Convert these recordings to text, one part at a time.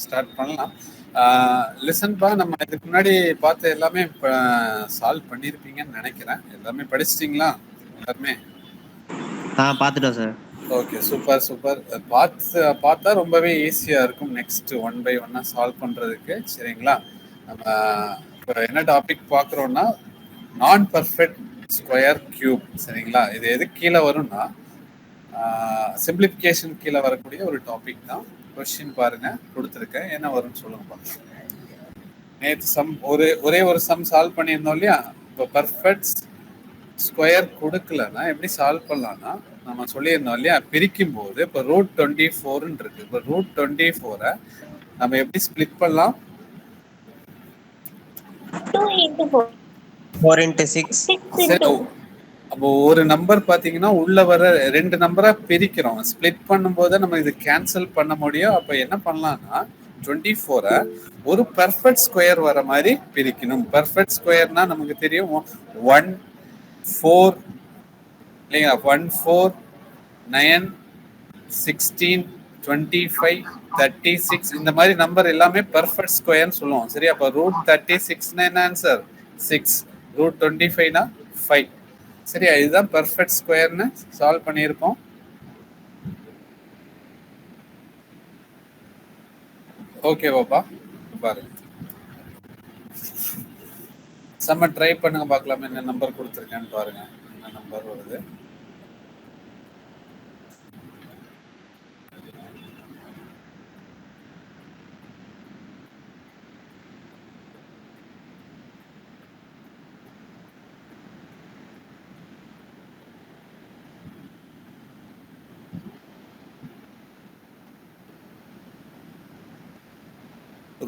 Start பண்ணலாம். லிசன்பா, நம்ம இதுக்கு முன்னாடி பார்த்த எல்லாமே சால்வ் பண்ணியிருப்பீங்கன்னு நினைக்கிறேன். எல்லாமே படிச்சிட்டிங்களா எல்லாருமே? பார்த்துட்டோம் சார். Okay, super super. பார்த்தா ரொம்பவே ஈஸியாக இருக்கும் நெக்ஸ்ட் 1 by 1 சால்வ் பண்ணுறதுக்கு. சரிங்களா? நம்ம இப்போ என்ன டாபிக் பார்க்குறோன்னா நான் பர்ஃபெக்ட் ஸ்கொயர் கியூப். சரிங்களா? இது எது கீழே வரும்னா சிம்பிளிஃபிகேஷன் கீழே வரக்கூடிய ஒரு டாபிக் தான். கொஸ்டின் பாருங்க கொடுத்துருக்கேன், என்ன வரும்னு சொல்லுங்க பார்க்கலாம். நேற்று ஒரே ஒரு சம் சால்வ் பண்ணியிருந்தோம் இல்லையா? இப்போ பர்ஃபெக்ட் ஸ்கொயர் கொடுக்கலன்னா எப்படி சால்வ் பண்ணலாம்னா, நம்ம சொல்லியிருந்தோம் இல்லையா, பிரிக்கும் போது இப்போ √24 இருக்கு. இப்போ √24 நம்ம எப்படி ஸ்பிளிட் பண்ணலாம்? 2 into 4. அப்போ ஒரு நம்பர் பாத்தீங்கன்னா உள்ள வர 2 நம்பரா பிரிக்கிறோம். ஸ்பிளிட் பண்ணும்போது நம்ம இது கேன்சல் பண்ண முடியும். அப்ப என்ன பண்ணலாம்னா 24 ஒரு பெர்ஃபெக்ட் ஸ்கொயர் வர மாதிரி பிரிக்கணும். பெர்ஃபெக்ட் ஸ்கொயர்னா நமக்கு தெரியும் 1 4 இல்லையா, 1 4 9 16 25 36 இந்த மாதிரி நம்பர் எல்லாமே பெர்ஃபெக்ட் ஸ்கொயர்னு சொல்லுவோம். சரி, அப்ப √36 என்ன ஆன்சர்? 6. √25 5. சரியா? இதுதான் பெர்ஃபெக்ட் ஸ்கொயர்னு சால்வ் பண்ணியிருப்போம். ஓகே பாப்பா, பாருங்க சம்ம ட்ரை பண்ணுங்க பார்க்கலாம். என்ன நம்பர் கொடுத்துருக்கேன்னு பாருங்க, என்ன நம்பர் வருது.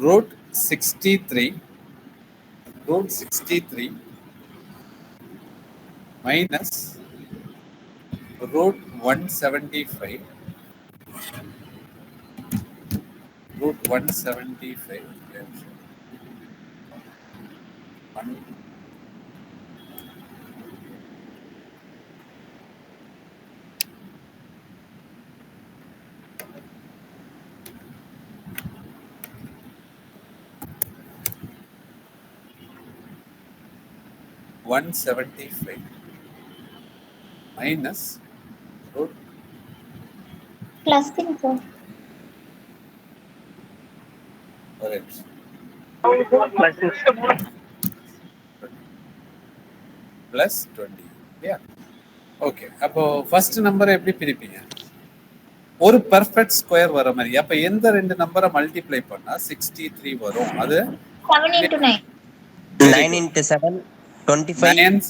√63 minus √175 175 minus plus info plus 20. yeah, okay. அப்போ ஃபர்ஸ்ட் நம்பரை எப்படி பிரிப்பீங்க? ஒரு பெர்ஃபெக்ட் ஸ்கொயர் வர மாதிரி. அப்ப எந்த 2 நம்பரை மல்டிப்ளை பண்ணா 63 வரும்? அது 7 into 9. 9 into 7. 25 into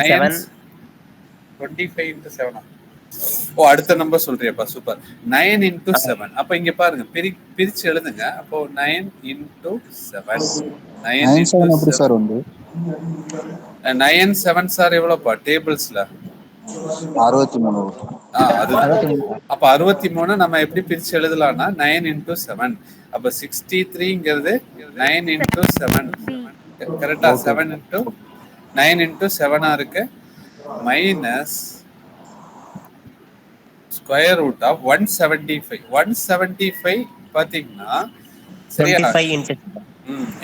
7. 25 into 7. ஓ, அடுத்த நம்பர் சொல்றியப்பா, சூப்பர். 9 into 7. அப்ப இங்க பாருங்க, பிரிச்சு எழுதுங்க. அப்போ 9 into 7. 9 into 7 சார் வந்து 9 7 சார் எவ்வளவுப்பா டேபிள்ஸ்ல? 63. அதுதான். அப்ப 63 நம்ம எப்படி பிரிச்சு எழுதலாம்னா 9 into 7. அப்ப 63ங்கிறது 9 into 7. கரெக்டா? 7 into 9 into 7 இருக்கு. Minus square root of 175. 175 பாத்தீங்கன்னா சரியா?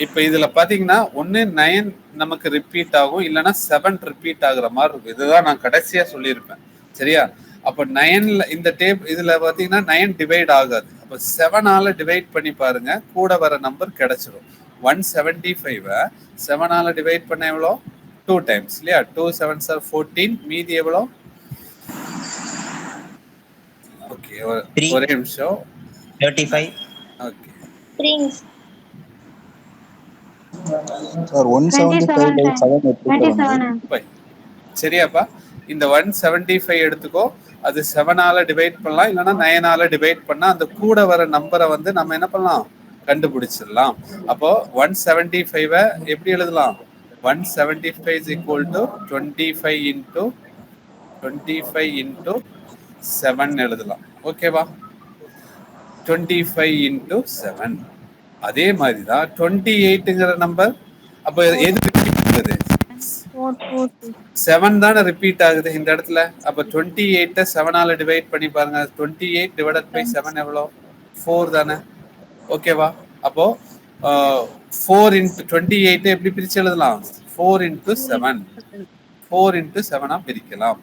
இப்ப இதுல பாத்தீங்கன்னா ஒன்னு 9 நமக்கு ரிப்பீட் ஆகும், இல்லைன்னா 7 ரிப்பீட் ஆகுற மாதிரி இருக்கும். இதுதான் நான் கடைசியா சொல்லியிருப்பேன். சரியா? அப்ப 9ல இந்த இதுல பாத்தீங்கன்னா 9 டிவைட் ஆகாது. அப்ப 7ஆல டிவைட் பண்ணி பாருங்க, கூட வர நம்பர் கிடைச்சிடும். 175 7ஆல டிவைட் பண்ண எவ்வளோ? 2 டைம்ஸ் இல்லையா? 2 7s are 14. மீதி எவ்வளோ? ஓகே, ஒரே நிமிஷம். 35. Okay sir 175/7 சரியாப்பா? இந்த 175 எடுத்துக்கோ. அது 7ஆல டிவைட் பண்ணலாம், இல்லைன்னா 9ஆல டிவைட் பண்ணா அந்த கூட வர நம்பரை வந்து நம்ம என்ன பண்ணலாம்? கண்டுபிடிச்சிடலாம். அப்போ 175 எப்படி எழுதலாம்? 175 is equal to 25 into 7 எழுதலாம். ஓகேவா? 25 into 7. அதே மாதிரி தான் 28ங்கிற நம்பர். அப்போ எது ரிப்பீட் ஆகுது? 7 தானே ரிப்பீட் ஆகுது இந்த இடத்துல. அப்போ 28 7ஆல டிவைட் பண்ணி பாருங்க. 28 divided by 7 எவ்வளோ? 4 தானே? ஓகேவா? அப்போ 4 into 28 எப்படி பிரிச்சு எழுதலாம்? 4 into 7. 4 into 7 பிரிக்கலாம்.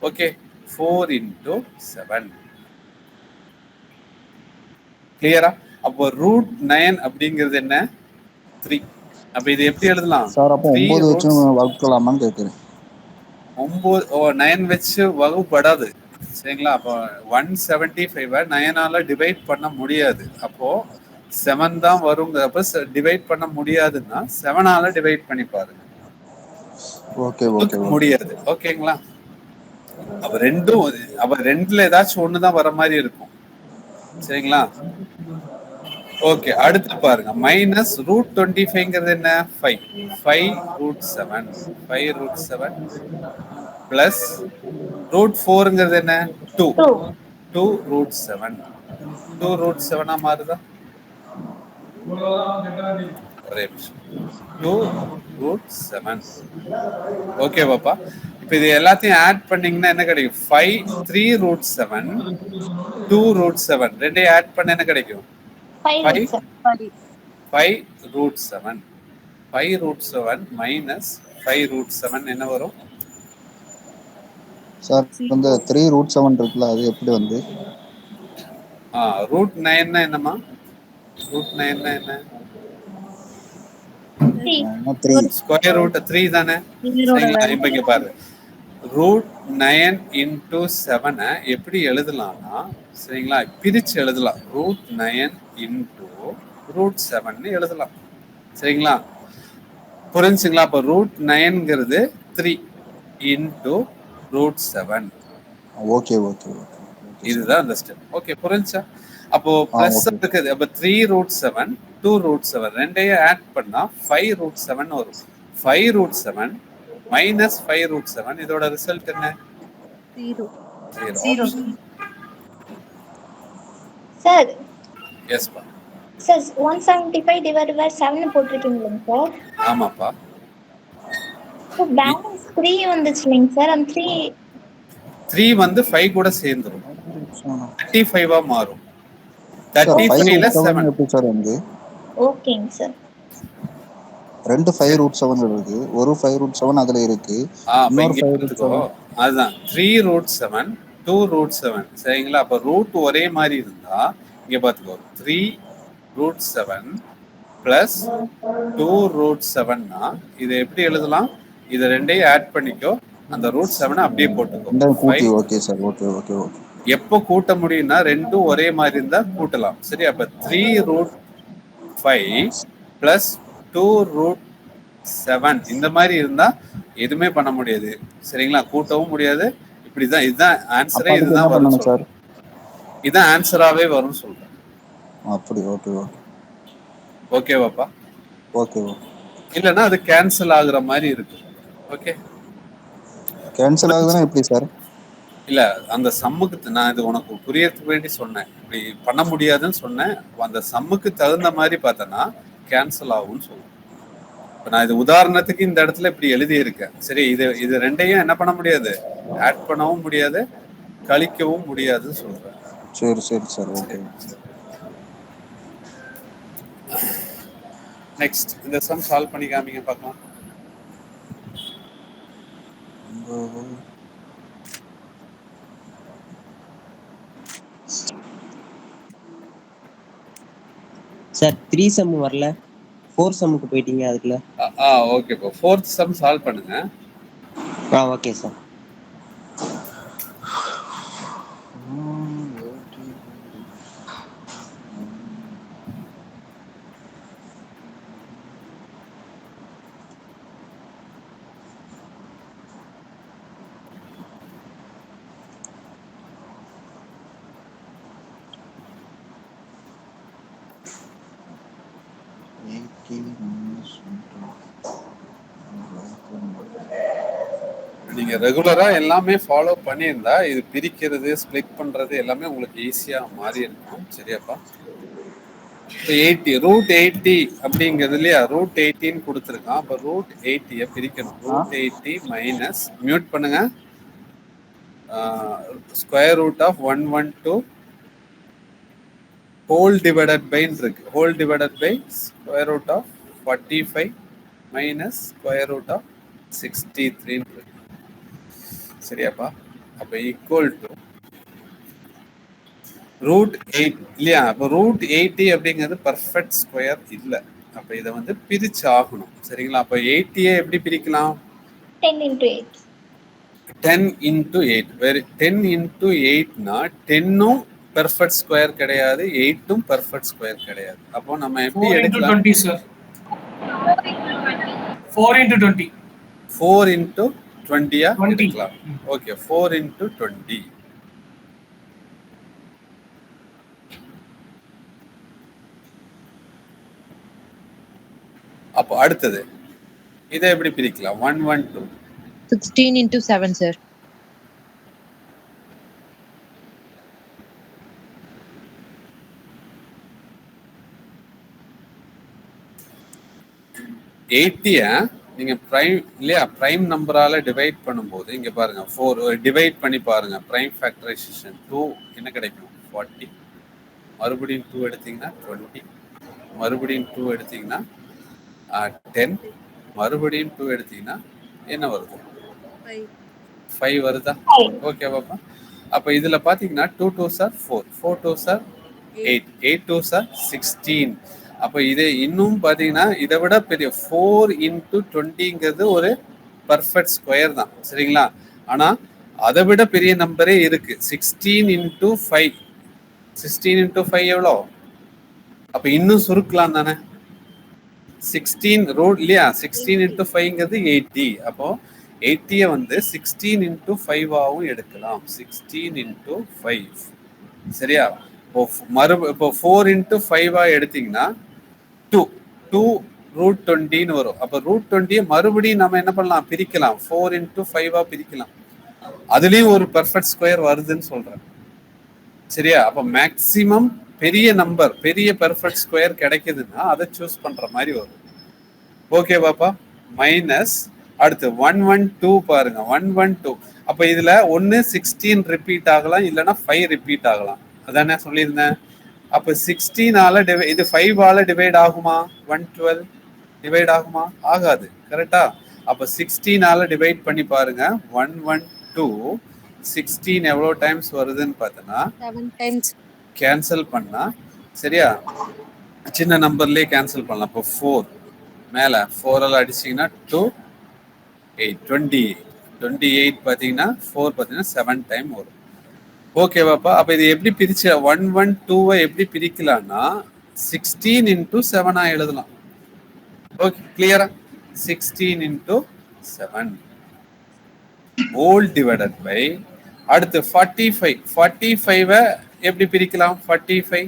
Okay, 4 into 7. கிளியரா? அப்போ √9 அப்படிங்கிறது என்ன? 3. அப்ப இது எப்படி எழுதலாம்? சார் அப்போ 3 9 வச்சு roots வகுக்கலாமான்னு கேட்குறேன். 9 வச்சு வகுப்படாது. சரிங்களா? அப்போ 175 9ஆல டிவைட் பண்ண முடியாது. அப்போ 7 தான் வருங்கிறப்ப டிவைட் பண்ண முடியாதுன்னா 7ஆல டிவைட் பண்ணி பாருங்க. ஓகே ஓகே முடியாது. ஓகேங்களா? அப்ப ரெண்டுல ஏதாச்சும் ஒண்ணுதான் வர மாதிரி இருக்கும். சரிங்களா? ஓகே, அடுத்து பாருங்க. மைனஸ் √25ங்கிறது என்ன? 5 √7 பிளஸ் √4ங்கிறது என்ன? 2 2 √7 மாறுதா? ஒரே நிமிஷம். 2 √7. ஓகே பாப்பா. இப்ப இது எல்லாத்தையும் ஆட் பண்ணீங்கன்னா என்ன கிடைக்கும்? 3 √7 2 √7 ரெண்டையும் ஆட் பண்ண என்ன கிடைக்கும்? 5 √7 5 √7 மைனஸ் 5 √7 என்ன வரும்? சார் இந்த 3 √7 இருக்குல்ல, அது எப்படி வந்து? √9 என்னமா? √9 என்ன? ஸ்கொயர் ரூட் 3 தானே? சரிங்களா? இப்ப இங்க பாரு, √9 into 7 எப்படி எழுதலாம்னா, சரிங்களா, பிரிச்சு எழுதலாம். √9 into √7 எழுதலாம். சரிங்களா? புரிஞ்சுங்களா? அப்ப √9ங்கிறது 3 into √7. Okay okay okay. இதுதான் அந்த ஸ்டெப். ஓகே, புரிஞ்சா? அப்போ பிளஸ் இருக்குது. அப்ப 3 √7 2 √7 ரெண்டையும் ஆட் பண்ணா 5 √7 வரும். 5 √7 மைனஸ் 5 √7 இதோட ரிசல்ட் என்ன? 0. சார் எஸ் பா. சார் 175 divided by 7 போட்டிருக்கீங்களா சார்? ஆமாப்பா. பேலன்ஸ் 3 வந்துச்சுங்க சார். அந்த 3 வந்து 5 கூட சேர்ந்துரும். 35 மாறும். 35ல 7 எப்படி சார் வந்து? ஓகேங்க சார். ரெண்டு 5 √7 இருக்கு. ஒரு 5 √7 அதுல இருக்கு. இன்னொரு 5 √7 அதுதான் 3 √7 2 √7. சரிங்களா? அப்ப ரூட் ஒரே மாதிரி இருந்தா இங்க பாத்துக்கோ, 3 √7 பிளஸ் 2 √7னா இதை எப்படி எழுதலாம்? இதை ரெண்டையும் ஆட் பண்ணிக்கோ, அந்த √7 அப்படியே போட்டுக்கோ. Okay sir. Okay okay okay. எப்போ கூட்ட முடியும்னா ரெண்டும் ஒரே மாதிரி இருந்தா கூட்டலாம். சரி, அப்ப 3 √5 பிளஸ் 2 √7 இந்த மாதிரி இருந்தா எதுவுமே பண்ண முடியாது. சரிங்களா? கூட்டவும் முடியாது. இப்படிதான், இதுதான் ஆன்சரே. இதுதான் வரும் சார். இதுதான் ஆன்சராவே வரும் சொல்றேன். அப்படி ஓகே ஓகே. ஓகேவாப்பா? Okay okay. இல்லைன்னா அது கேன்சல் ஆகுற மாதிரி இருக்கு. ஓகே, கேன்சல் ஆகுதுன்னா எப்படி சார்? இல்ல, அந்த சம்முக்கு நான் இது உனக்கு புரியறதுக்கு வேண்டி சொன்னேன். இப்படி பண்ண முடியாதுன்னு சொன்னேன். அந்த சம்முக்கு தகுந்த மாதிரி பார்த்தனா கேன்சல் ஆகும்னு சொல்லுவேன். இப்போ நான் இது உதாரணத்துக்கு இந்த இடத்துல இப்படி எழுதி இருக்கேன். சரி, இது ரெண்டையும் என்ன பண்ண முடியாது? ஆட் பண்ணவும் முடியாது, கழிக்கவும் முடியாதுன்னு சொல்றேன். சரி சரி சார். ஓகே. நெக்ஸ்ட் இந்த சம் சால்வ் பண்ணி காமிங்க பார்க்கலாம். சார் 3 சம் வரல, 4 சம்முக்கு போயிட்டீங்க அதுக்குள்ள. ஓகே பா, 4th சம் சால்வ் பண்ணுங்க. Okay sir. நீங்க ரெகுலரா எல்லாமே ஃபாலோ பண்ணியிருந்தா இது பிரிக்கிறது, ஸ்ப்ளிட் பண்றது எல்லாமே உங்களுக்கு ஈஸியா மாறி இருக்கும். சரியாப்பா? 80 √80 அப்படிங்கிறது இல்லையா? √80 கொடுத்துருக்கான். அப்ப √80 பிரிக்கணும். √80 மைனஸ் மியூட் பண்ணுங்க, square root of 112 whole divided by இருக்கு. Whole divided by square root of 45 minus square root of 63 இருக்கு. சரியாப்பா? அப்ப ஈக்குவல் டு ரூட் 8 இல்லையா? அப்போ ரூட் 80 அப்படிங்கிறது பர்ஃபெக்ட் ஸ்கொயர் இல்லை. அப்ப இதை வந்து பிரிச்சு ஆகணும். சரிங்களா? அப்ப 80 எப்படி பிரிக்கலாம்? 10 into 8. 10 into 8. வெரி 10 into 8னா 10ம் பெர்ஃபெக்ட் ஸ்கொயர் கிடையாது, 8ம் பெர்ஃபெக்ட் ஸ்கொயர் கிடையாது. அப்போ நம்ம எப்படி எடுக்கலாம்? 20 sir. 4 into 20. 4 into 20 20. எடுக்கலாம். Okay, 4 into 20. அப்போ அடுத்தது இதை எப்படி பிரிக்கலாம்? 112. 16 into 7 sir. நீங்க பிரைம் இல்லையா, பிரைம் நம்பரால டிவைட் பண்ணும்போது இங்க பாருங்க 4 டிவைட் பண்ணி பாருங்க. பிரைம் ஃபேக்டரைசேஷன் 2 என்ன கிடைக்கும்? 40. மறுபடியும் 2 எடுத்தீங்கன்னா 20. மறுபடியும் 2 எடுத்தீங்கன்னா 10. மறுபடியும் 2 எடுத்தீங்கன்னா என்ன வருது? 5 வருதா? ஓகே பாப்பா. அப்ப இதுல பாத்தீங்கன்னா 2 2s are 4, 4 2s are 8, 8 2s are 16. அப்ப இது இன்னும் பாத்தீங்கன்னா இதை விட பெரிய 4 into 20ங்கிறது ஒரு பர்ஃபெக்ட் ஸ்கொயர் தான். சரிங்களா? ஆனா அதை விட பெரிய நம்பரே இருக்கு. 16 into 5. 16 into 5 எவ்வளோ? அப்ப இன்னும் சுருக்கலாம் தானே? 16 ரூட் இல்லையா? 16 into 5ங்கிறது 80. அப்போ 80 வந்து 16 into 5ஆவும் எடுக்கலாம். 16 into 5. சரியா? இப்போ 4 into 5ஆ எடுத்தீங்கன்னா 2 ரூட் 20ன்னு வரும். அப்ப ரூட் 20 மறுபடியும் நம்ம என்ன பண்ணலாம்? பிரிக்கலாம். 4 into 5ஆ பிரிக்கலாம். அதுலயும் ஒரு பெர்ஃபெக்ட் ஸ்கொயர் வருதுன்னு சொல்றேன். சரியா? அப்ப மேக்சிமம் பெரிய நம்பர், பெரிய பெர்ஃபெக்ட் ஸ்கொயர் கிடைக்குதுன்னா அதை சூஸ் பண்ற மாதிரி வரும். ஓகே பாப்பா? மைனஸ் அடுத்து 112 பாருங்க. 112 அப்ப இதுல ஒன்னு 16 ரிப்பீட் ஆகலாம், இல்லைன்னா 5 ரிப்பீட் ஆகலாம். அதானே சொல்லியிருந்தேன். அப்ப 16ஆல இது 5ஆல டிவைட் ஆகுமா? 112 டிவைட் ஆகுமா? ஆகாது. கரெக்டா? அப்ப 16ஆல டிவைட் பண்ணி பாருங்க. 112 16 எவ்வளவு டைம்ஸ் வருதுன்னு பார்த்தனா 7 times. கேன்சல் பண்ணா சரியா? சின்ன நம்பர்லயே கேன்சல் பண்ணலாம். இப்போ 4 மேல 4ஆல அடிச்சீங்கன்னா 2 8 28 பாத்தீங்கன்னா 4 பாத்தீங்கன்னா 7 டைம் வரும். ஓகேவாப்பா? அப்ப இது எப்படி பிரிச்சு 112 எப்படி பிரிக்கலாம்னா 16 into 7ஆ எழுதலாம். ஓகே, கிளியரா? 16 into 7 ஹோல் டிவைடட் பை அடுத்து 45. 45 எப்படி பிரிக்கலாம்? 45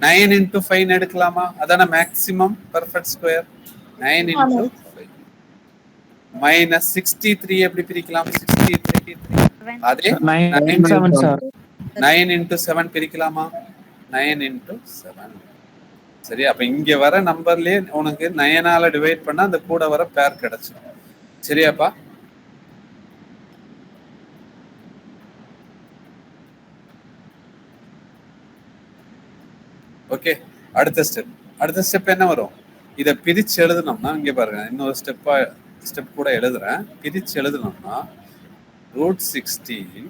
9 into 5 எடுக்கலாமா? அதான maximum perfect square. 9 into 5 minus 63 எப்படி பிரிக்கலாம்? 63 அதே 9 into 7 பிரிக்கலாமா? 9 into 7. சரி, அப்ப இங்க வர நம்பர்லயே உனக்கு 9ஆல டிவைட் பண்ணா அந்த கூட வர பேர் கிடைச்சிடும். சரியாப்பா? ஓகே, அடுத்த ஸ்டெப் என்ன வரும்? இதை பிரிச்சு எழுதணும்னா இங்க பாருங்க, இன்னொரு ஸ்டெப் கூட எழுதுறேன். பிரிச்சு எழுதணும்னா ரூட் 16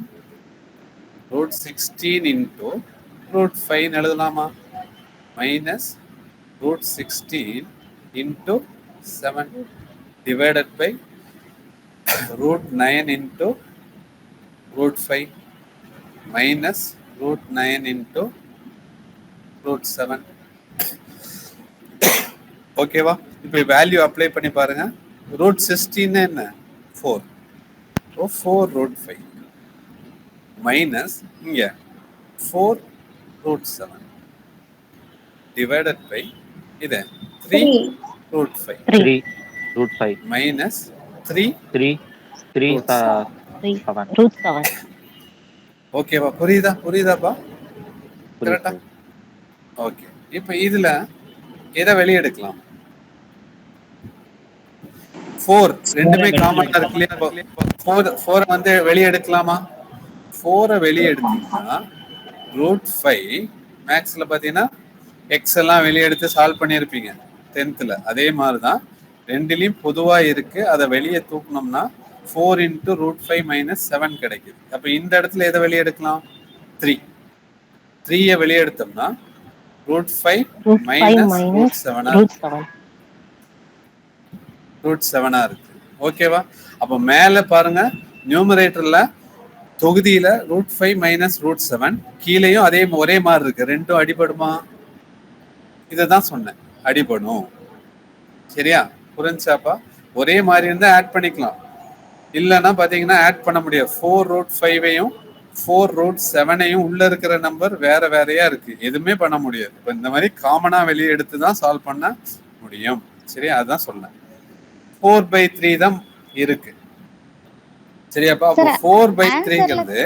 இன்டூ ரூட் 5 எழுதலாமா? Minus root 16 into 7 divided by root 9 into root 5 minus root 9 into root 7. ஓகேவா? இப்போ வேல்யூ அப்ளை பண்ணி பாருங்க. ரூட் 16 என்ன? 4. ஸோ 4 ரூட் 5 மைனஸ் இங்க 4 ரூட் 7 டிவைடட் பை இது 3 ரூட் 5 மைனஸ் 3 root 7. ஓகேவா? புரியுதாப்பா? கரெக்டா? ஓகே. இப்போ இதுல எதை வெளியே எடுக்கலாம்? 4 ரெண்டுமே காமனா இருக்கு இல்லையா? 4 வந்து வெளியே எடுக்கலாமா? 4 வெளியே எடுத்தீங்கன்னா ரூட் 5 மேக்ஸில் பார்த்தீங்கன்னா எக்ஸ் எல்லாம் வெளியே எடுத்து சால்வ் பண்ணியிருப்பீங்க 10th அதே மாதிரி தான் ரெண்டுலேயும் பொதுவாக இருக்குது. அதை வெளியே தூக்கணும்னா 4 × √5 - 7 கிடைக்குது. அப்போ இந்த இடத்துல எதை வெளியே எடுக்கலாம்? 3. 3யை வெளியே எடுத்தோம்னா √5 - √7 √7 இருக்கு. ஓகேவா? அப்போ மேலே பாருங்க நியூமரேட்டர்ல தொகுதியில √5 - √7 கீழேயும் ஒரே மாதிரி இருக்கு. ரெண்டும் அடிபடுமா? இதுதான் சொன்னேன், அடிபடும். சரியா? புரிஞ்சாப்பா? ஒரே மாதிரி இருந்தா ஆட் பண்ணிக்கலாம், இல்லைன்னா பாத்தீங்கன்னா ஆட் பண்ண முடியாது. 4√5 4√7 உள்ள இருக்கிற நம்பர் வேற வேறையா இருக்கு, எதுவுமே பண்ண முடியாது. இப்போ இந்த மாதிரி காமனா வெளியே எடுத்து தான் சால்வ் பண்ண முடியும். சரியா? அதுதான் சொன்னேன். 4/3 தான் இருக்கு. சரியாப்பா? அப்போ 4/3ங்கிறது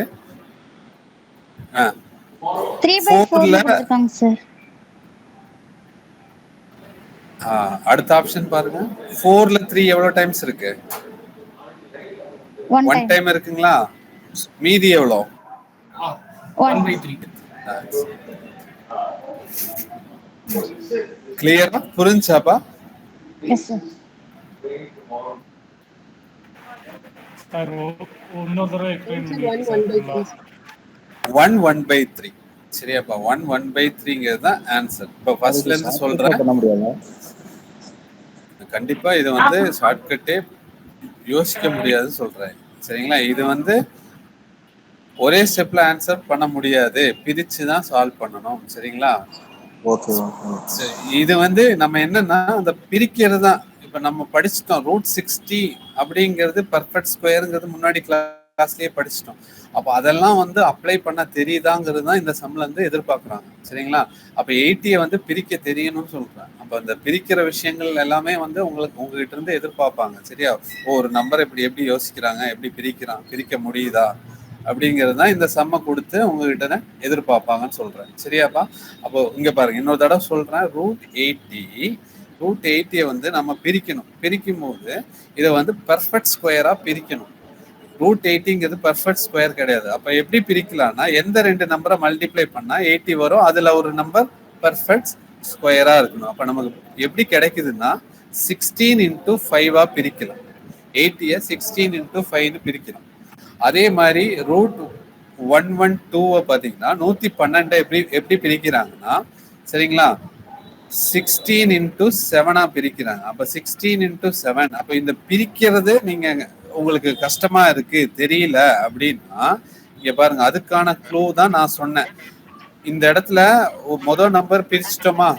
3/4 கொடுத்துருக்காங்க சார். அடுத்த ஆப்ஷன் பாருங்க. 4ல 3 எவ்வளவு டைம்ஸ் இருக்கு? 1 டைம் இருக்குங்களா? மீதி எவ்வளோ? 1/3. கிளியரா? புரிஞ்சாப்பா? Yes sir. 1/3. சரியாப்பா? 1/3ங்கிறது தான் ஆன்சர். இப்போ ஃபர்ஸ்ட்ல இருந்து சொல்றேன். பண்ண முடியாதா? கண்டிப்பா இது வந்து ஷார்ட்கட்டே யோசிக்க முடியாதுன்னு சொல்றேன். சரிங்களா? இது வந்து ஒரே ஸ்டெப்ல ஆன்சர் பண்ண முடியாது, பிரிச்சு தான் சால்வ் பண்ணணும். சரிங்களா? ஓகே. இது வந்து நம்ம என்னன்னா அந்த பிரிக்கிறது தான். இப்ப நம்ம படிச்சிட்டோம் √60 அப்படிங்கிறது பர்ஃபெக்ட் ஸ்கொயருங்கிறது முன்னாடி கிளாஸ்லயே படிச்சிட்டோம். அப்போ அதெல்லாம் வந்து அப்ளை பண்ண தெரியுதாங்கிறது தான் இந்த சம்ல இருந்து எதிர்பார்க்குறாங்க. சரிங்களா? அப்போ 80யை வந்து பிரிக்க தெரியணும்னு சொல்றேன். அப்போ அந்த பிரிக்கிற விஷயங்கள் எல்லாமே வந்து உங்ககிட்ட இருந்து எதிர்பார்ப்பாங்க. சரியா? ஒரு நம்பரை எப்படி யோசிக்கிறாங்க, எப்படி பிரிக்க முடியுதா அப்படிங்கிறது தான் இந்த சம்மை கொடுத்து உங்ககிட்ட எதிர்பார்ப்பாங்கன்னு சொல்றேன். சரியாப்பா? அப்போ இங்க பாருங்க, இன்னொரு தடவை சொல்றேன். √80 வந்து நம்ம பிரிக்கும் போது இதை வந்து பெர்ஃபெக்ட் ஸ்கொயரா பிரிக்கணும். √80ங்கிறது பெர்ஃபெக்ட் ஸ்கொயர் கிடையாது. அப்ப எப்படி பிரிக்கலாம்னா, எந்த 2 நம்பரை மல்டிப்ளை பண்ணா 80 வரும், அதுல ஒரு நம்பர் பெர்ஃபெக்ட் ஸ்கொயரா இருக்கணும். அப்ப நமக்கு எப்படி கிடைக்குதுன்னா 16 × 5 பிரிக்கலாம். 80யை 16 × 5 பிரிக்கலாம். அதே மாதிரி √112 பாத்தீங்கன்னா 112 எப்படி பிரிக்கிறாங்கன்னா, சரிங்களா, 16 × 7 பிரிக்கிறாங்க. அப்ப 16 × 7. அப்ப இந்த பிரிக்கிறது நீங்க உங்களுக்கு கஷ்டமா இருக்கு, தெரியல அப்படின்னா இங்க பாருங்க, அதுக்கான க்ளூ தான் நான் சொன்னேன். இந்த இடத்துல முதல் நம்பர் பிரிச்சிட்டோமா,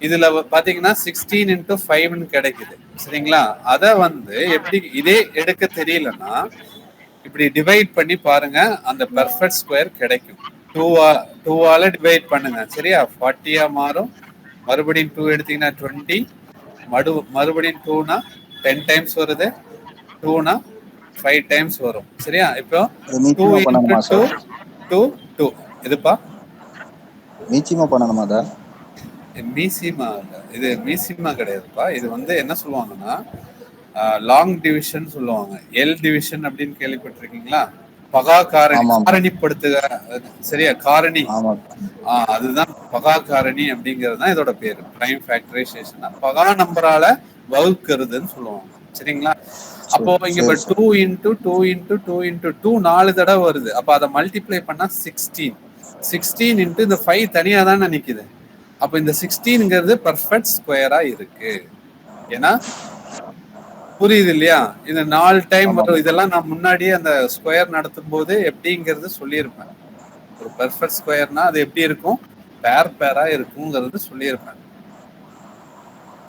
இதுல பாத்தீங்கன்னா 16 × 5 கிடைக்குது. சரிங்களா? அத வந்து எப்படி இதே எடுக்க தெரியலன்னா இப்படி டிவைட் பண்ணி பாருங்க, அந்த பெர்ஃபெக்ட் ஸ்கொயர் கிடைக்கும். 2ஆல டிவைட் பண்ணுங்க. சரியா? 40 மாறும். மறுபடியும் 2 எடுத்தீங்கன்னா 20. மறுபடியும் 2னா 10 டைம்ஸ் வருது. 2னா 5 டைம்ஸ் வரும். சரியா? இப்போ 2 × 2 2 எதுப்பா? மீச்சிமா பண்ணணுமா? மீசிமா இல்லை, இது மீசிமா கிடையாதுப்பா. இது வந்து என்ன சொல்லுவாங்கன்னா லாங் டிவிஷன் சொல்லுவாங்க. எல் டிவிஷன் அப்படின்னு கேள்விப்பட்டிருக்கீங்களா? பகா காரணி, காரணிப்படுத்துக. சரியா? காரணி. அதுதான் பகா காரணி அப்படிங்கிறது தான் இதோட பேரு. Prime factorisation. பகா நம்பரால வகுக்கிறதுன்னு சொல்லுவாங்க. சரிங்களா? அப்போ இங்க 2 × 2 × 2 × 2 4 தடவை வருது. அப்ப அதை மல்டிப்ளை பண்ணா 16 × இந்த 5 தனியா தானே நிக்குது. அப்ப இந்த 16ங்கிறது பெர்ஃபெக்ட் ஸ்கொயரா இருக்கு. ஏன்னா புரியுது இல்லையா? இந்த 4 டைம் வரும். இதெல்லாம் நான் முன்னாடியே அந்த ஸ்கொயர் நடத்தும் போது எப்படிங்கிறது சொல்லியிருப்பேன். ஒரு பெர்ஃபெக்ட் ஸ்கொயர்னா அது எப்படி இருக்கும், பேரா இருக்குங்கிறது சொல்லியிருப்பேன்.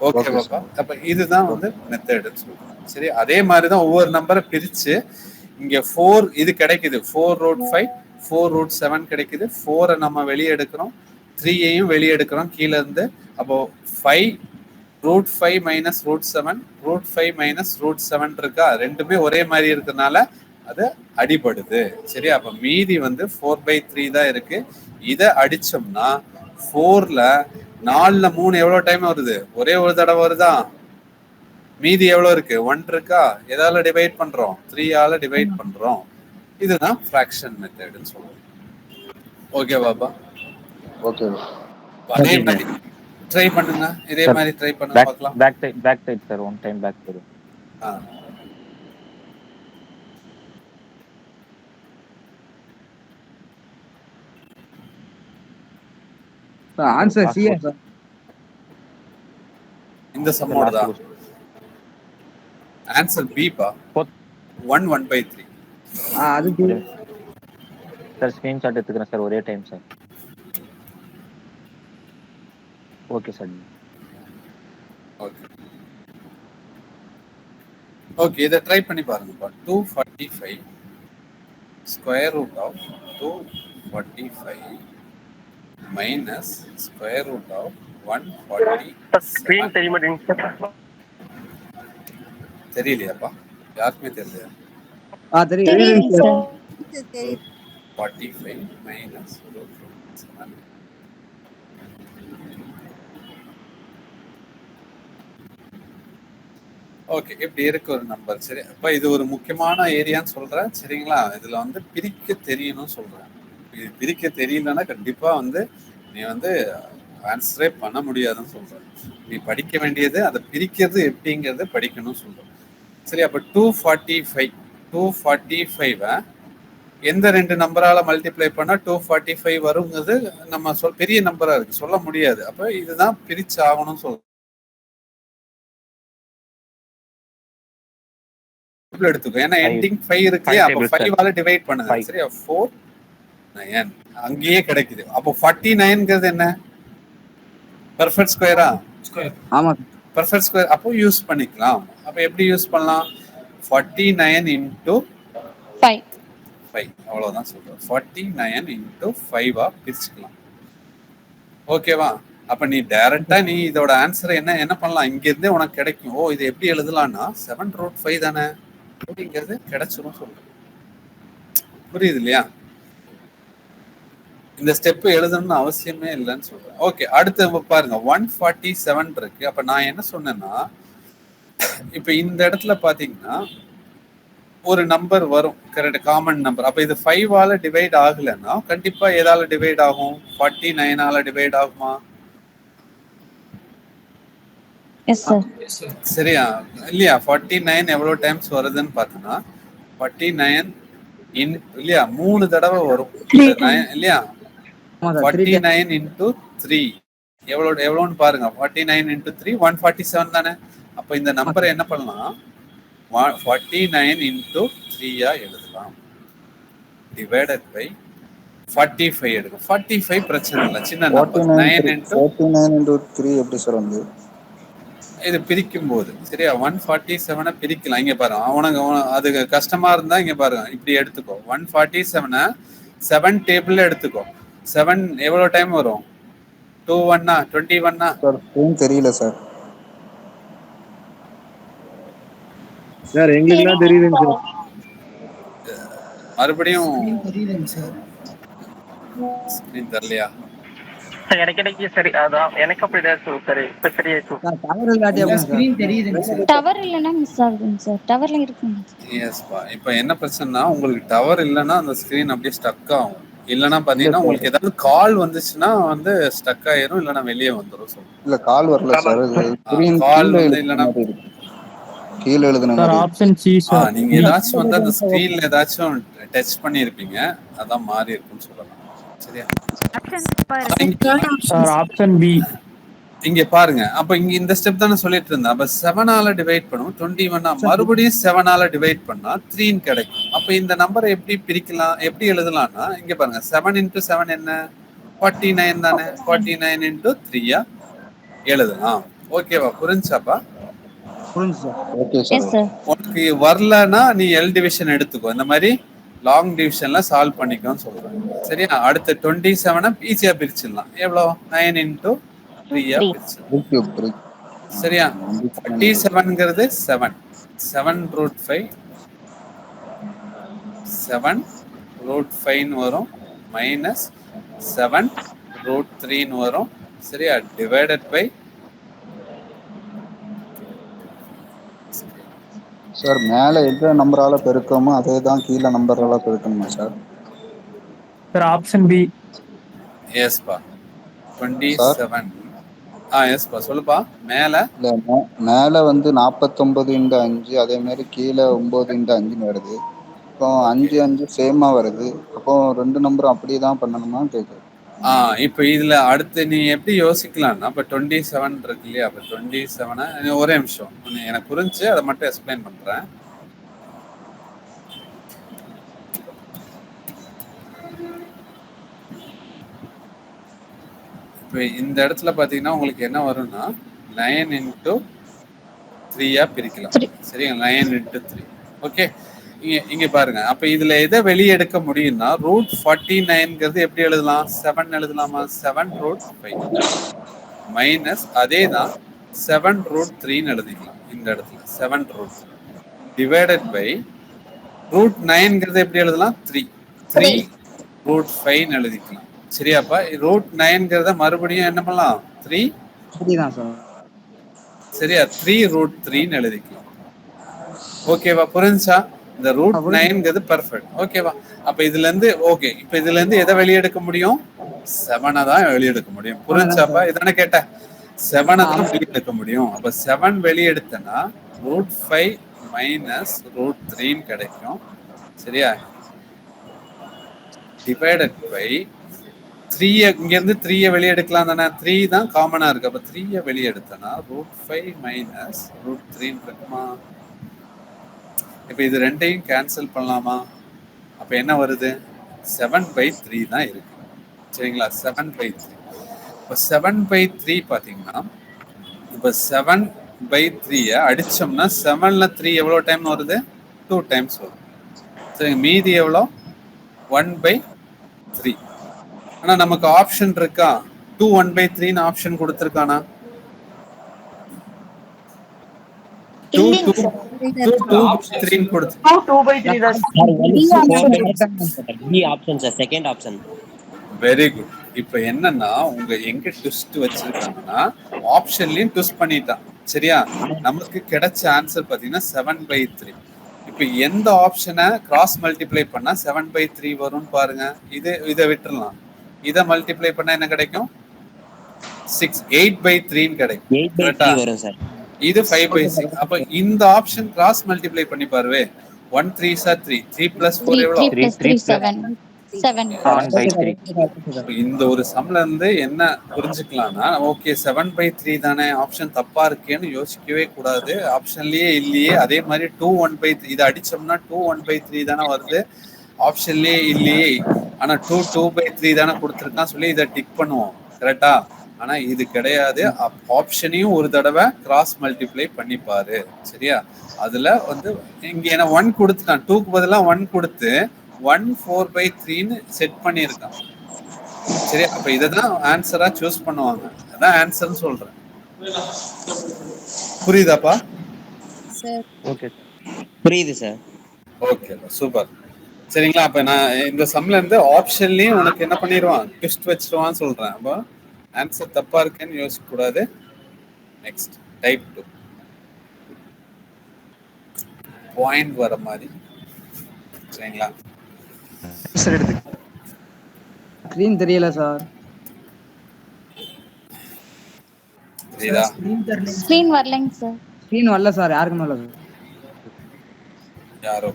ஓகே பாப்பா? அப்ப இதுதான் வந்து மெத்தடுன்னு சொல்றேன். சரி? அதே மாதிரிதான் ஒவ்வொரு நம்பரை பிரிச்சு இங்க 4 இது கிடைக்குது. 4√5 4√7 கிடைக்குது. 4 நம்ம வெளியே எடுக்கிறோம், 3யையும் வெளியே எடுக்கிறோம் கீழே இருந்து. அப்போ 5 √5 - √7 √5 - √7 இருக்கா, ரெண்டுமே ஒரே மாதிரி இருக்கிறதுனால அது அடிபடுது. சரி? அப்ப மீதி வந்து 4/3 தான் இருக்கு. இதை அடிச்சோம்னா 4ல 4ல 3 எவ்வளவு டைம் வருது? ஒரே ஒரு தடவை வருதா? மீதி எவ்வளவு இருக்கு? 1 இருக்கா? எதால டிவைட் பண்றோம்? 3ஆல டிவைட் பண்றோம். இதுதான் ஃபிராக்ஷன் மெத்தட்னு சொல்றோம். ஓகே பாப்பா. ஓகே. அதே மாதிரி ட்ரை பண்ணுங்க, இதே மாதிரி ட்ரை பண்ணுங்க பார்க்கலாம். Back side sir, one time back side. Answer C sir. இந்த சம்மோட தான் ஆன்சர் பி பா. 1/3. அது சார் ஸ்கிரீன்ஷாட் எடுத்துக்கிறேன் சார் ஒரே time sir. Okay sir. Okay இதை ட்ரை பண்ணி பாருங்கப்பா. 245 square root of 245 minus square root of 140. Screen தெரிய மாட்டேங்குது. தெரியலையாப்பா? யாருக்குமே தெரியலையா? தெரியுது சார். 45 minus root 7. ஓகே இப்படி இருக்கு ஒரு நம்பர். சரி அப்ப இது ஒரு முக்கியமான ஏரியான்னு சொல்றேன் சரிங்களா. இதுல வந்து பிரிக்க தெரியணும்னு சொல்றேன். இது பிரிக்க தெரியலன்னா கண்டிப்பா வந்து நீ வந்து ஆன்சரே பண்ண முடியாதுன்னு சொல்றேன். நீ படிக்க வேண்டியது அதை பிரிக்கிறது எப்படிங்கிறது படிக்கணும்னு சொல்றேன். சரி அப்ப 245 எந்த ரெண்டு நம்பரால மல்டிப்ளை பண்ணா 245 வருங்கிறது நம்ம பெரிய நம்பரா இருக்கு, சொல்ல முடியாது. அப்ப இதுதான் பிரிச்சு ஆகணும்னு சொல்றேன். எடுத்துக்கோ ஏன்னா எண்டிங் 5 இருக்கு இல்லையா, அப்ப 5 ஆல டிவைட் பண்ணுங்க சரியா. 49 அங்கேயே கிடைக்குது. அப்போ 49ங்கிறது என்ன? பெர்ஃபெக்ட் ஸ்கொயரா? ஆமா பெர்ஃபெக்ட் ஸ்கொயர். அப்போ யூஸ் பண்ணிக்கலாம். அப்ப எப்படி யூஸ் பண்ணலாம்? 49 into 5 அவ்வளவுதான் சொல்றேன். 49 into 5 பிரிச்சுக்கலாம். ஓகேவா? அப்ப நீ டைரக்டா நீ இதோட ஆன்சரை என்ன பண்ணலாம், இங்க இருந்தே உனக்கு கிடைக்கும். ஓ இது எப்படி எழுதலாம்னா 7√5 தானே அப்படிங்கிறது கிடைச்சிரும் சொல்றேன். புரியுது இல்லையா? இந்த ஸ்டெப் எழுதணும்னு அவசியமே இல்லைன்னு சொல்றேன். ஓகே அடுத்து பாருங்க 147 இருக்கு. அப்ப நான் என்ன சொன்னேன்னா இப்ப இந்த இடத்துல பாத்தீங்கன்னா ஒரு நம்பர் வரும் கரெக்ட், காமன் நம்பர். அப்ப இது 5 ஆல டிவைட் ஆகலைன்னா கண்டிப்பா எதால டிவைட் ஆகும்? 49 ஆல டிவைட் ஆகுமா? சரியா இல்லையா? 49 எவ்வளவு டைம்ஸ் வருதுன்னு பார்த்தோம்னா 49 இல்லையா 3 தடவை வரும் இல்லையா. 49 into 3 எவ்வளோன்னு பாருங்க. 49 into 3 147 தானே. அப்ப இந்த நம்பரை என்ன பண்ணலாம்? 49 into 3 எழுதலாம். டிவைடட் பை 45 எடுக்கும். 45 பிரச்சனை இல்லை, சின்ன நம்பர். 9 into 3 எப்படி சார் வந்து இது பிரிக்கும் போது சரியா 147 பிரிக்கலாம். இங்க பாருங்க உனக்கு அது கஷ்டமா இருந்தா இங்க பாருங்க இப்படி எடுத்துக்கோ. 147 7 டேபிள்ல எடுத்துக்கோ. 7 எவ்வளவு டைம் வரும்? 21 21 சார் தெரியல சார். சார் எங்களுக்குலாம் தெரியுதுங்க சார். மறுபடியும் ஸ்கிரீன் தெரியலையா? எனக்கு சரி அதான் எனக்கு அப்படிதான் சரி இப்ப சரியாயிடுச்சு. டவர் இல்லாட்டி ஸ்கிரீன் தெரியுதுங்க சார். டவர் இல்லனா மிஸ் ஆகுதுங்க சார். டவர்ல இருக்குங்க. எஸ் பா. இப்போ என்ன பிரச்சனைனா உங்களுக்கு டவர் இல்லனா அந்த ஸ்கிரீன் அப்படியே ஸ்டக் ஆகும். இல்லனா பாத்தீங்கன்னா உங்களுக்கு ஏதாவது கால் வந்துச்சுன்னா வந்து ஸ்டக் ஆயிரும், இல்லனா வெளியே வந்துரும் சொல்லுங்க. இல்ல கால் வரல சார். ஸ்கிரீன் கால் வந்து இல்லனா கீழ எழுதுன சார் மாதிரி. Option C sir. நீங்க ஏதாச்சும் வந்து அந்த ஸ்கிரீன்ல ஏதாச்சும் டச் பண்ணி இருப்பீங்க, அதான் மாறி இருக்குன்னு சொல்லலாம். சரியா? Sir option B. இங்க பாருங்க. அப்ப இங்க இந்த ஸ்டெப் தானே சொல்லிட்டு இருந்தேன். அப்ப 7 ஆல டிவைட் பண்ணுவோம் 21 மறுபடியும் 7 ஆல டிவைட் பண்ணா 3 கிடைக்கும். அப்ப இந்த நம்பரை எப்படி பிரிக்கலாம், எப்படி எழுதலாம்னா இங்க பாருங்க 7 into 7 என்ன? 49 தானே. 49 into 3 எழுதலாம். ஓகேவா? புரிஞ்சாப்பா? புரிஞ்சு சார். Okay sir. உனக்கு வரலன்னா நீ எல் டிவிஷன் எடுத்துக்கோ. இந்த மாதிரி லாங் டிவிஷன்ல சால்வ் பண்ணிக்கோன்னு சொல்றேன். சரியா? அடுத்து 27 ஈஸியா பிரிச்சிடலாம். எவ்வளவு? 9 into 3 பிரிச்சிடலாம். சரியா? 47ங்கிறது 7 7√5 7√5 வரும் மைனஸ் 7√3 வரும். சரியா? டிவைடட் பை சார் மேல எந்த நம்பரால பெருக்கமோ அதே தான் கீழே நம்பரால பெருக்கணுமா சார்? Sir option B. எஸ்பா 27. எஸ்பா சொல்லுப்பா. மேல இல்ல மேல வந்து 49 இன்டு 5 அதே மாதிரி கீழே 9 இன்டு 5 வருது. இப்போ 5 5 சேமா வருது. அப்போ ரெண்டு நம்பரும் அப்படியே தான் பண்ணணுமா கேட்குது. இப்போ இதுல அடுத்து நீ எப்படி யோசிக்கலாம்னா, இப்போ 27 இருக்கு இல்லையா? அப்போ 27 ஒரே நிமிஷம் எனக்கு புரிஞ்சு அதை மட்டும் எக்ஸ்பிளைன் பண்றேன். இப்போ இந்த இடத்துல பாத்தீங்கன்னா உங்களுக்கு என்ன வரும்னா 9 இன்டூ 3 பிரிக்கலாம். சரிங்க, 9 இன்டூ 3. ஓகே, இங்க பாருங்க. அப்ப இதுல எதை வெளியே எடுக்க முடியும்னா √49 எப்படி எழுதலாம்? 7 எழுதலாமா? 7√5 மைனஸ் அதே தான் 7√3 எழுதிக்கலாம். இந்த இடத்துல 7 டிவைடட் பை √9 எப்படி எழுதலாம்? 3√5 எழுதிக்கலாம். சரியாப்பா? √9 மறுபடியும் என்ன பண்ணலாம்? 3 தான் சார். சரியா? 3√3 எழுதிக்கலாம். ஓகேவா? புரிஞ்சா? இந்த √9 பெர்ஃபெக்ட். ஓகேவா? அப்ப இதுல இருந்து ஓகே, இப்ப இதுல இருந்து எதை வெளியெடுக்க முடியும்? 7 தான் வெளியெடுக்க முடியும். புரிஞ்சாப்பா? இதானே கேட்ட? 7 தான் வெளியெடுக்க முடியும். அப்ப 7 வெளியெடுத்தனா √5 மைனஸ் √3 கிடைக்கும். சரியா? டிவைடட் பை 3 இங்க இருந்து 3 வெளியே எடுக்கலாம் தானே? 3 தான் காமனா இருக்கு. அப்ப 3 வெளியே எடுத்தனா √5 மைனஸ் √3 இருக்குமா? இப்ப இது ரெண்டையும் கேன்சல் பண்ணலாமா? அப்ப என்ன வருது? 7/3 தான் இருக்கு. சரிங்களா? 7/3. இப்ப 7/3 பாத்தீங்கன்னா இப்ப 7/3 அடிச்சோம்னா 7ல 3 எவ்வளவு டைம் வருது? 2 டைம்ஸ் வரும். சரிங்க, மீதி எவ்வளோ? 1/3. ஆனா நமக்கு ஆப்ஷன் இருக்கா? 2 1/3 ஆப்ஷன் கொடுத்திருக்கானா? 2/3 கொடுத்து செகண்ட் ஆப்ஷன். Very good. இப்ப என்னன்னா உங்க எங்க ட்விஸ்ட் வச்சிருக்காங்கன்னா ஆப்ஷன்லயும் ட்விஸ்ட் பண்ணிட்டான். சரியா? நமக்கு கிடைச்ச ஆன்சர் பாத்தீங்கன்னா 7/3. இப்ப எந்த ஆப்ஷனை கிராஸ் மல்டிப்ளை பண்ணா 7/3 வரும்னு பாருங்க. இதை விட்டுறலாம். இதை மல்டிப்ளை பண்ணா என்ன கிடைக்கும்? 8/3 கிடைக்கும். 8/3 வரும் சார். இது 5/6. அப்ப இந்த ஆப்ஷன் கிராஸ் மல்டிப்ளை பண்ணி பாருவே. 1 3s are 3. 3 plus 4 எவ்வளவு? 7. இந்த ஒரு சம்ல இருந்து என்ன புரிஞ்சுக்கலாம்னா, ஓகே 7/3 தானே, ஆப்ஷன் தப்பா இருக்கேன்னு யோசிக்கவே கூடாது. ஆப்ஷன்லயே இல்லையே. அதே மாதிரி 2 1/3 இதை அடிச்சோம்னா 2 1/3 தானே வருது. ஆப்ஷன்லயே இல்லையே. ஆனா 2 2/3 தானே கொடுத்துருக்கான் சொல்லி இதை டிக் பண்ணுவோம். கரெக்டா? ஆனா இது கிடையாது. ஆப்ஷனையும் ஒரு தடவை கிராஸ் மல்டிப்ளை பண்ணிப்பாரு. சரியா? அதுல வந்து இங்க என்ன 1 கொடுத்துட்டான். 2க்கு பதிலா 1 கொடுத்து 1 4/3 செட் பண்ணியிருக்கான். சரி, அப்ப இததான் ஆன்சரா சூஸ் பண்ணுவாங்க. அதான் ஆன்சர்னு சொல்றேன். புரியுதாப்பா? ஓகே புரியுது சார். Okay, super. சரிங்களா? அப்ப நான் இந்த சம்ல இருந்து ஆப்ஷன்லயும் உனக்கு என்ன பண்ணிடுவான்? ட்விஸ்ட் வச்சிருவான்னு சொல்றேன். அப்போ ஆன்சர் தப்பா இருக்கேன்னு யோசிக்க கூடாது. நெக்ஸ்ட் டைப் 2 பாயிண்ட் வர மாதிரி. சரிங்களா? சார் எடுத்து ஸ்கிரீன் தெரியல சார். தெரியுதா? ஸ்கிரீன் வரலைங்க சார். ஸ்கிரீன் வரல சார். யாருக்கும் வரல சார். யாரோ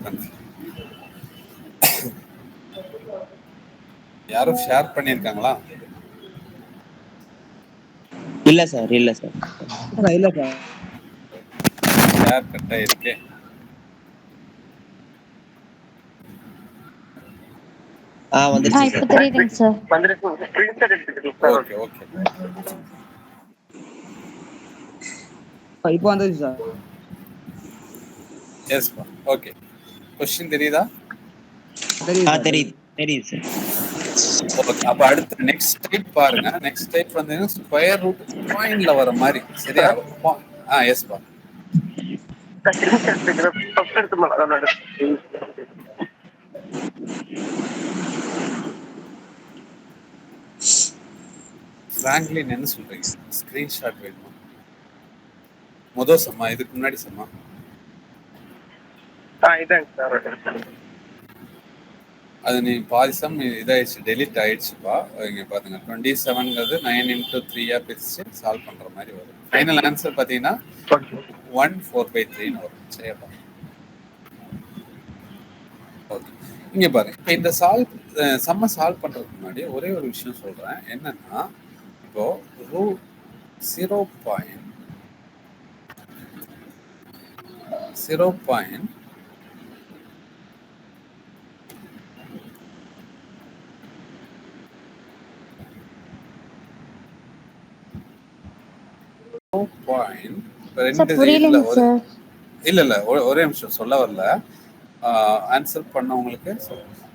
யாரும் ஷேர் பண்ணிருக்காங்களா? இல்ல சார், இல்ல சார். இல்ல சார். ஷேர் கட் ஆயிருக்கு. வந்துருச்சு இப்ப சார். தெரியுதுங்க சார். Okay okay. இப்போ வந்துருச்சு சார். எஸ்பா. ஓகே. क्वेश्चन தெரியுதா? தெரியுது தெரியுது சார். ஓகே, அப்ப அடுத்து நெக்ஸ்ட் டைப் பாருங்க. நெக்ஸ்ட் டைப் வந்து ஸ்கொயர் ரூட் பாயிண்ட்ல வர மாதிரி. சரியா? எஸ்பா. ஃப்ராங்க்லின் என்ன சொல்றீங்க? ஸ்கிரீன்ஷாட் வேணுமா? முதல் சம்மா, இதுக்கு முன்னாடி சம்மா? இதாங்க சார். அது நீ பாதிசம் இதாயிடுச்சு, டெலிட் ஆயிடுச்சுப்பா. இங்கே பாருங்க 27ங்கிறது 9 into 3 பிரிச்சு சால்வ் பண்ற மாதிரி வரும். ஃபைனல் ஆன்சர் பார்த்தீங்கன்னா 1/4/3 வரும். சரியாப்பா? ஓகே, இங்க பாருங்க. இப்போ இந்த சம்ம சால்வ் பண்றதுக்கு முன்னாடி ஒரே ஒரு விஷயம் சொல்றேன். என்னன்னா, இப்போ ரூட் 0.0 இல்ல ஒரே நிமிஷம் சொல்ல வரல. ஆன்சர் பண்ணவங்களுக்கு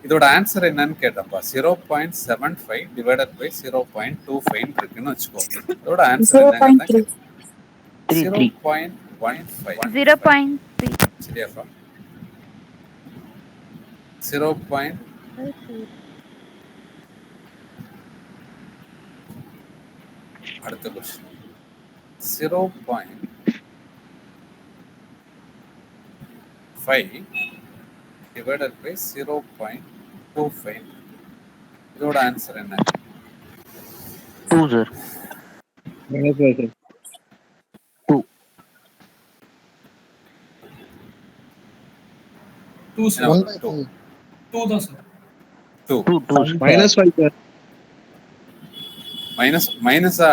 இதோட ஆன்சர் என்னன்னு கேட்டப்பா. 0.75 டிவைடட் பை 0.25 இருக்குன்னு வச்சுக்கோ. இதோட ஆன்சர் என்னன்னு 0.15. சரியாப்பா? 0. அடுத்த கொஸ்டின் 0.5 divided by 0.25. இதோட ஆன்சர் என்ன? 2 சார். மைனஸா?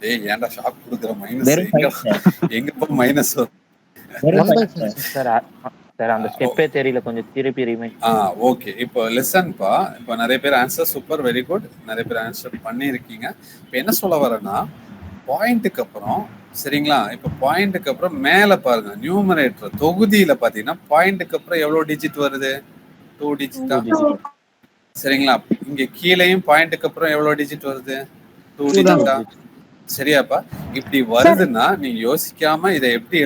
டேய் ஏன்டா ஷாக் குடுக்குற? மைனஸ் எங்கப்பா மைனஸ்? சார் அந்த ஸ்டெப்பே தெரியல, கொஞ்சம் திருப்பி ரிமைண்ட். ஓகே, இப்போ லெசன்பா. இப்போ நிறைய பேர் ஆன்சர் சூப்பர், வெரி குட். நிறைய பேர் ஆன்சர் பண்ணியிருக்கீங்க. இப்போ என்ன சொல்ல வரேன்னா, பாயிண்ட்டுக்கு அப்புறம் சரிங்களா? இப்போ பாயிண்ட்டுக்கு அப்புறம் மேலே பாருங்க, நியூமரேட்டர் தொகுதியில பாத்தீங்கன்னா பாயிண்ட்டுக்கு அப்புறம் எவ்வளவு டிஜிட் வருது? 2 டிஜிட்டா? சரிங்களா? இங்க கீழேயும் பாயிண்ட்டுக்கு அப்புறம் எவ்வளவு டிஜிட் வருது? 2 டிஜிட்டா? சரியாப்பா? இப்படி வருதுன்னா நீங்க யோசிக்காம இதை எப்படி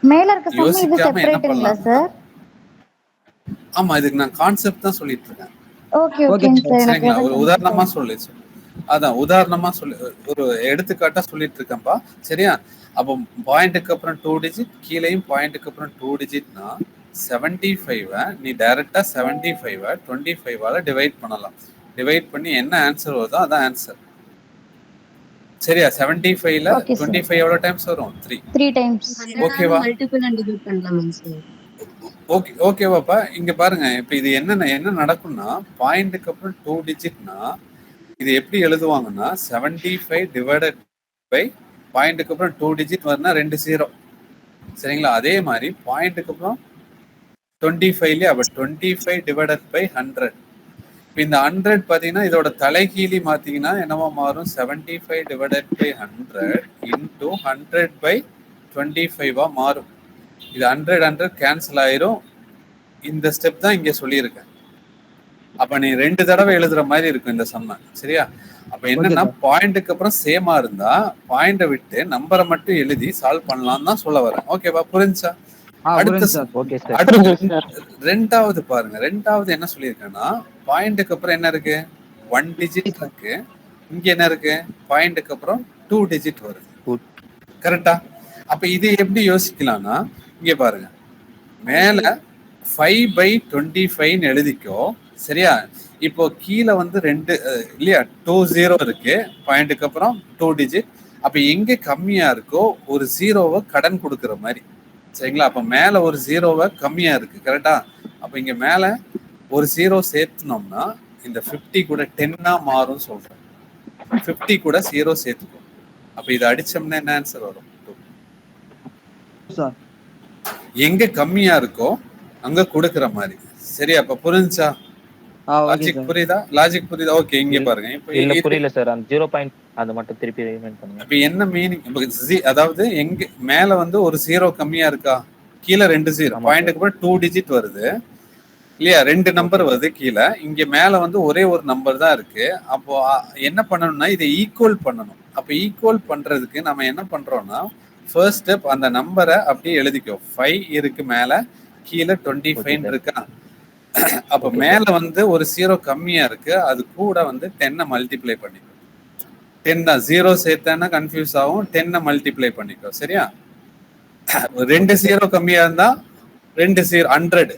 மேல இருக்க சம் இது யோசிக்காம என்ன செப்பரேட்டுங்களா பண்ணலாம்? சார்? ஆமா, இதுக்கு நான் கான்செப்ட் தான் சொல்லிட்டு இருக்கேன். ஓகே ஓகேங்க சார். சரிங்களா? ஒரு உதாரணமா அதான் உதாரணமா ஒரு எடுத்துக்காட்டா சொல்லிட்டு இருக்கேன்ப்பா. சரியா? அப்போ பாயிண்ட்டுக்கு அப்புறம் 2 டிஜிட், கீழேயும் பாயிண்ட்டுக்கு அப்புறம் 2 டிஜிட்னா 75 நீ டைரக்டா 75 25ஆல டிவைட் பண்ணலாம். டிவைட் பண்ணி என்ன ஆன்சர் வருதோ அதான் ஆன்சர். சரியா? 75ல 25 எவ்வளவு டைம்ஸ் வரும்? 3 டைம்ஸ். ஓகேவா? மல்டிபிள் அண்ட் டிவைட் பண்ணலாம் சார். ஓகேவாப்பா? இங்க பாருங்க, இப்ப இது என்ன நடக்கும்னா, பாயிண்ட்டுக்கு அப்புறம் 2 டிஜிட்னா இது எப்படி எழுதுவாங்கன்னா 75 டிவைடட் பை பாயிண்ட்டுக்கு அப்புறம் 2 டிஜிட் வரனா 2 0. சரிங்களா? அதே மாதிரி பாயிண்ட்டுக்கு அப்புறம் 25ல அப்ப 25 டிவைடட் பை 100. இப்போ இந்த 100 பாத்தீங்கன்னா இதோட தலைகீழி மாத்தீங்கன்னா என்னவா மாறும்? 75 டிவைடட் பை 100 இன்டூ 100 பை 25 மாறும். இது 100 கேன்சல் ஆயிரும். இந்த ஸ்டெப் தான் இங்க சொல்லியிருக்கேன். அப்ப நீ 2 தடவை எழுதுற மாதிரி இருக்கும் இந்த சம்ம. சரியா? அப்ப என்னன்னா, பாயிண்ட்டுக்கு அப்புறம் சேமா இருந்தா பாயிண்ட விட்டு நம்பரை மட்டும் எழுதி சால்வ் பண்ணலாம் தான் சொல்ல வரேன். ஓகேவா? புரிஞ்சா? ரெண்டாவது பாருங்க. ரெண்டாவது என்ன சொல்லியிருக்கேன்னா, பாயிண்ட்டுக்கு அப்புறம் என்ன இருக்கு? 1 டிஜிட் இருக்கு. இங்க என்ன இருக்கு? பாயிண்ட்டுக்கு அப்புறம் 2 டிஜிட் வருது. கரெக்டா? அப்ப இது எப்படி யோசிக்கலாம்னா, இங்க பாருங்க, மேல 5/25 எழுதிக்கோ. சரியா? இப்போ கீழே வந்து 2 இல்லையா 20 இருக்கு. பாயிண்ட்டுக்கு அப்புறம் 2 டிஜிட். அப்ப எங்க கம்மியா இருக்கோ ஒரு 0வை கடன் கொடுக்குற மாதிரி. சரிங்களா? அப்ப மேல ஒரு 0வை கம்மியா இருக்கு. கரெக்டா? அப்ப இங்க மேல ஒரு 0 சேர்த்துனோம்னா இந்த 50 கூட 10 மாறும் சொல்றேன். 50 கூட 0 சேர்த்துக்கும். அப்ப இதை அடிச்சோம்னா என்ன ஆன்சர் வரும்? எங்க கம்மியா இருக்கோ அங்க கொடுக்குற மாதிரி. சரியா? அப்ப புரிஞ்சா? லாஜிக் புரியுதா? ஓகே, இங்க பாருங்க. இல்ல புரியல சார். அந்த 0. அது மட்டும் திருப்பி ரிமைண்ட் பண்ணுங்க. அப்ப என்ன மீனிங்? அதாவது எங்க மேல வந்து ஒரு 0 கம்மியா இருக்கா? கீழே 2 0. பாயிண்ட்டுக்கு அப்புறம் 2 டிஜிட் வருது இல்லையா? 2 நம்பர் வருது கீழே. இங்க மேல வந்து ஒரே ஒரு நம்பர் தான் இருக்கு. அப்போ என்ன பண்ணணும்னா இதை ஈக்குவல் பண்ணணும். அப்ப ஈக்குவல் பண்றதுக்கு நம்ம என்ன பண்றோம்னா, ஃபர்ஸ்ட் ஸ்டெப் அந்த நம்பரை அப்படியே எழுதிக்கோ. 5 இருக்கு மேல, கீழே 25 இருக்கா? அப்ப மேல வந்து ஒரு 0 கம்மியா இருக்கு. அது கூட வந்து 10 மல்டிப்ளை பண்ணிக்கோ. 10 தான். 0 சேர்த்தா கன்ஃபியூஸ் ஆகும். 10 மல்டிப்ளை பண்ணிக்கோ. சரியா? 2 0 கம்மியா இருந்தா 2 0 100.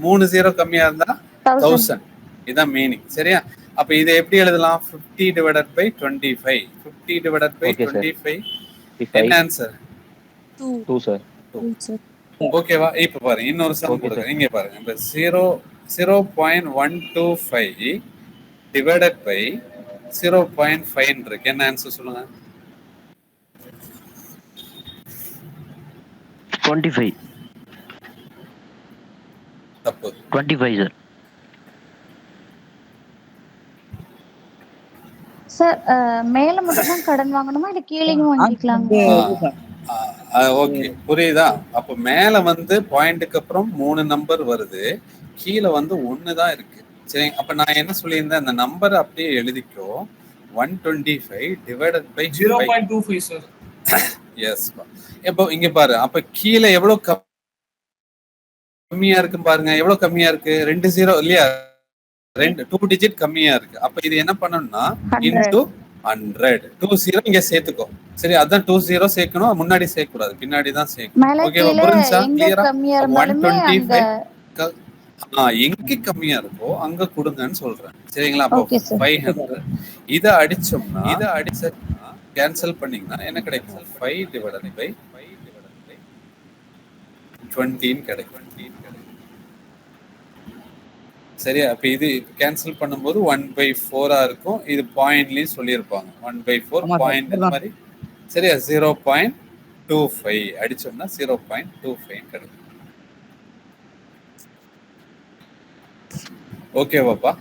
மூணு ஜீரோ கம்மியா இருந்தா 1000. இதான் மீனிங். சரியா? அப்ப இதை எப்படி எழுதலாம்? 50 டிவைடட் பை 25. 50 டிவைடட் பை 25 என்ன ஆன்சர்? 2 சார். ஓகேவா? இப்ப பாருங்க இன்னொரு சம் கொடுக்குறேன். இங்க பாருங்க. இப்ப 0.125 டிவைடட் பை 0.5 இருக்கு. என்ன ஆன்சர் சொல்லுங்க? 25. தப்பு. 25 சார். சார் மேல மட்டும் தான் கடன் வாங்கணுமா இல்ல கீழேயும் வாங்கிக்கலாமா? ஓகே, புரியுதா? அப்ப மேல வந்து பாயிண்ட்க்கு அப்புறம் 3 நம்பர் வருது, கீழே வந்து 1 தான் இருக்கு. சரி, அப்ப நான் என்ன சொல்லியிருந்தேன், அந்த நம்பர் அப்படியே எழுதிக்கோ. 125 டிவைடட் பை 0.25 சார். எஸ். இப்போ இங்க பாரு, அப்ப கீழே எவ்வளவு கம்மியா இருக்கு பாருங்க. எவ்வளவு கம்மியா இருக்கு? 2 0 இல்லையா? 2 டிஜிட் கம்மியா இருக்கு. அப்ப இது என்ன பண்ணணும்னா இன்டு 100. 20 இங்க சேர்த்துக்கோ. சரி, அதான் 20 சேர்க்கணும், முன்னாடி சேர்க்க கூடாது, பின்னாடி தான் சேர்க்கணும். ஓகேவா? புரிஞ்சா? கிளியரா? 125 எங்க கம்மியா இருக்கோ அங்க கொடுங்கன்னு சொல்றேன். சரிங்களா? அப்போ 500 இத அடிச்சோம்னா, கேன்சல் பண்ணீங்கன்னா என்ன கிடைக்கும்? 5 டிவைடட் பை 20 கிடைக்கும். சரியா? அப்ப இது கேன்சல் பண்ணும்போது 1/4 இருக்கும். இது பாயிண்ட்லயும் சொல்லியிருப்பாங்க 1/4 பாயிண்ட் மாதிரி. சரியா? 0.25 அடிச்சோம்னா 0.25 கிடைக்கும். ஓகேவாப்பா?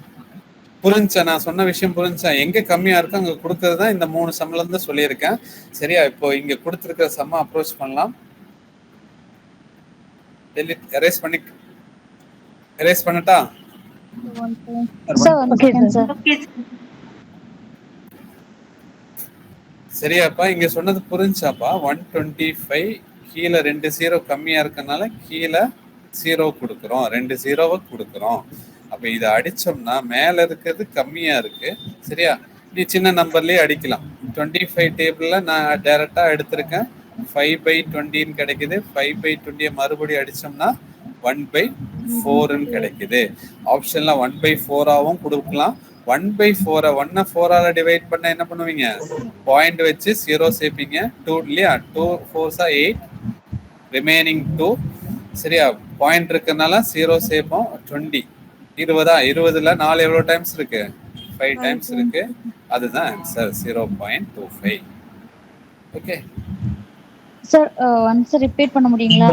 புரிஞ்சா? நான் சொன்ன விஷயம் புரிஞ்சா? எங்க கம்மியா இருக்கோ அங்க கொடுக்கறது தான் இந்த 3 சம்ல இருந்து சொல்லியிருக்கேன். சரியா? இப்போ இங்க கொடுத்துருக்கிற சம்ம அப்ரோச் பண்ணலாம். எரேஸ் பண்ணட்டா? சரியாப்பா? இங்க சொன்னது புரிஞ்சாப்பா? 125 கீழே 2 0 கம்மியா இருக்கனால கீழே 0 கொடுக்குறோம், 2 0 கொடுக்குறோம். அப்ப இதை அடிச்சோம்னா மேல இருக்கிறது கம்மியா இருக்கு. சரியா? நீ சின்ன நம்பர்லயே அடிக்கலாம். 25 டேபிள்ல நான் டைரக்டா எடுத்திருக்கேன். 5/20 கிடைக்குது. 5/20 மறுபடியும் அடிச்சோம்னா 1/4 கிடைக்குது. ஆப்ஷன்ல 1/4 கொடுக்கலாம். 1/4 1 4ஆல டிவைட் பண்ண என்ன பண்ணுவீங்க? பாயிண்ட் வச்சு 0 சேர்ப்பீங்க. 2 இல்லையா? 2 4s 8, ரிமைனிங் 2. சரியா? பாயிண்ட் இருக்கனால 0 சேர்ப்போம். 20 20ல 4 எவ்வளவு டைம்ஸ் இருக்கு? 5 டைம்ஸ் இருக்கு. அதுதான் answer 0.25. Okay sir, once repeat பண்ண முடியுங்களா?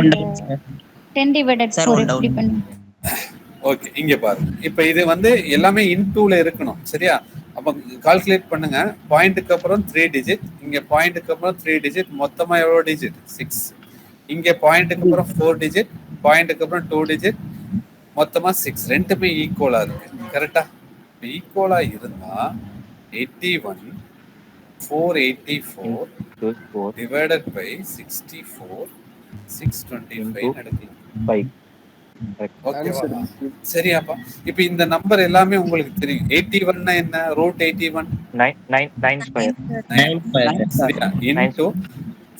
10 டிவைடட் 4 எப்படி பண்ணு? ஓகே, இங்க பாருங்க. இப்போ இது வந்து எல்லாமே இன்டூல இருக்கணும். சரியா? அப்ப கால்குலேட் பண்ணுங்க. பாயிண்ட்க்கு அப்புறம் 3 டிஜிட், இங்க பாயிண்ட்க்கு அப்புறம் 3 டிஜிட், மொத்தமா எவ்வளவு டிஜிட்? 6. இங்க பாயிண்ட்க்கு அப்புறம் 4 டிஜிட், பாயிண்ட்க்கு அப்புறம் 2 டிஜிட், மொத்தமா 6. ரெண்டுமே ஈக்குவலா இருக்கு. கரெக்டா? ஈக்குவலா இருந்தா 81 484 டிவைடட் பை 64 625 நடக்கும். 5. ஓகேவா? சரியாப்பா? இப்போ இந்த நம்பர் எல்லாமே உங்களுக்கு தெரியும். 81 என்ன? Root 81 9 square. சரியா? இன்டு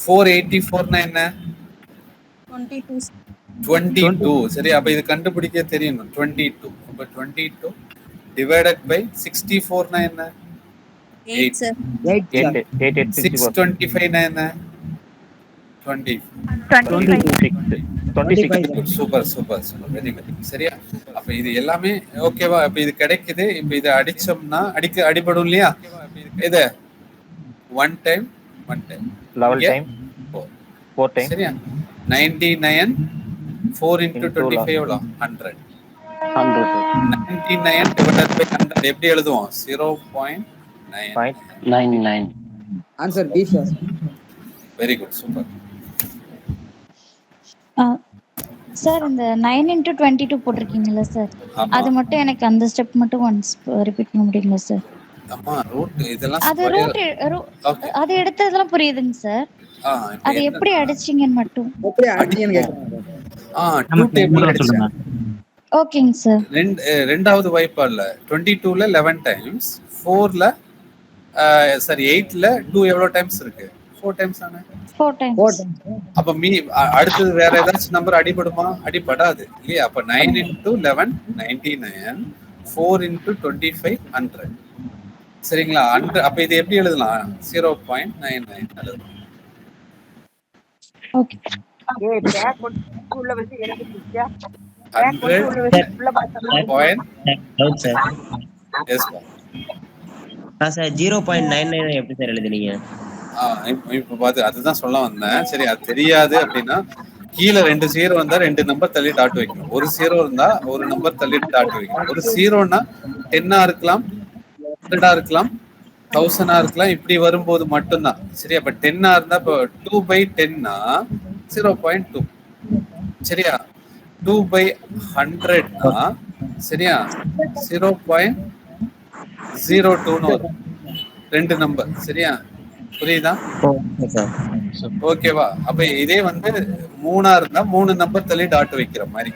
484 என்ன? 22. சரி, அப்ப இது கண்டுபிடிக்க தெரியணும். 22. அப்ப 22 டிவைடட் பை 64 என்ன? 8 சார். 8 625 என்ன? 26. Super super super, very good. சரியா? அப்ப இது எல்லாமே ஓகேவா? அப்ப இது கிடைக்குது. இப்ப இதை அடிச்சோம்னா அடிபடும் இல்லையா? இது 1 டைம் 11 டைம் 4 டைம். சரியா? 99 4 into 25 எவ்வளோ? 100. 99 divided by 100 எப்படி எழுதுவோம்? 0.99. Answer B sir. Very good, super. Sir, இந்த 9 into 22 போட்டிருக்கீங்கல்ல சார், அது மட்டும் எனக்கு அந்த ஸ்டெப் மட்டும் ஒன்ஸ் ரிப்பீட் பண்ண முடியுங்களா சார்? அம்மா ரூட் இதெல்லாம் அது அது எடுத்ததெல்லாம் புரியுதுங்க சார். அது எப்படி அடிச்சீங்கன்னு மட்டும். எப்படி அடிச்சீங்கன்னு கேக்குறாங்க. 2 டேபிள் அடிச்சேன். ஓகேங்க சார். ரெண்டாவது வாய்ப்பால 22ல 11 டைம்ஸ், 4ல சாரி 8ல 2 எவ்வளவு டைம்ஸ் இருக்கு? 4 டைம்ஸ் தானே? 4 times. அப்ப அடுத்தது வேற ஏதாச்சும் நம்பர் அடிபடுமா? அடிபடாது இல்லையா? அப்ப 9 into 11 99, 4 into 25 100. சரிங்களா? 100. அப்ப இது எப்படி எழுதலாம்? 0.99 எழுதலாம். Okay. 100. Doubt sir. Yes sir 0.99 எப்படி சார் எழுதுனீங்க? இப்ப பாத்து அதுதான் சொல்ல வந்தேன். சரி, அது தெரியாது அப்படின்னா கீழே 2 0 வந்தா 2 நம்பர் தள்ளி டாட் வைக்கணும். ஒரு 0 இருந்தா ஒரு நம்பர் தள்ளி டாட் வைக்கணும். ஒரு 0னா 10 இருக்கலாம், 100 இருக்கலாம், 1000 இருக்கலாம். இப்படி வரும்போது மட்டும்தான். சரி, அப்ப 10 இருந்தா இப்போ 2/10 0.2. சரியா? 2/100 சரியா 0.02 வரும். 2 நம்பர். சரியா? புரியுதா? ஓகேவா? அப்ப இதே வந்து 3 இருந்தா 3 நம்பர் தள்ளி டாட் வைக்கிற மாதிரி.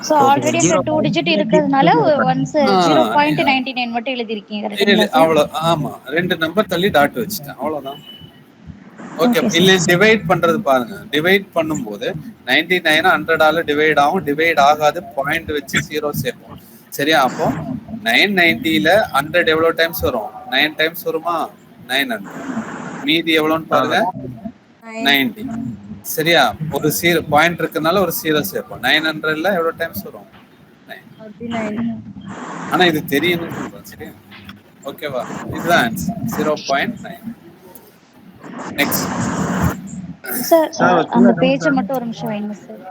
So already இந்த 2 digit இருக்கிறதுனால once 0.99 மட்டும் எழுதி இருக்கீங்க. அவ்வளவு. ஆமா, 2 நம்பர் தள்ளி டாட் வச்சிட்டேன். அவ்வளவுதான். ஓகே. இல்ல டிவைட் பண்றது பாருங்க. டிவைட் பண்ணும்போது 99 100 டிவைட் ஆகும். டிவைட் ஆகாது, பாயிண்ட் வச்சு 0 சேர்ப்போம். சரியா? அப்போ 990ல 100 எவ்வளவு டைம்ஸ் வரும்? 9 டைம்ஸ் வருமா? 900. மீதி எவ்வளவுன்னு பாருங்க, 90. சரியா? ஒரு பாயிண்ட் இருக்கனால ஒரு 0 சேர்ப்போம். 900ல எவ்வளவு டைம்ஸ் வரும்? 9. ஆனா இது தெரியும்னு சொல்றேன். சரியா? ஓகேவா? இதுதான் ஆன்சர் 0.9. நெக்ஸ்ட் சார் அந்த பேஜ் மட்டும் ஒரு நிமிஷம் வைங்க சார்.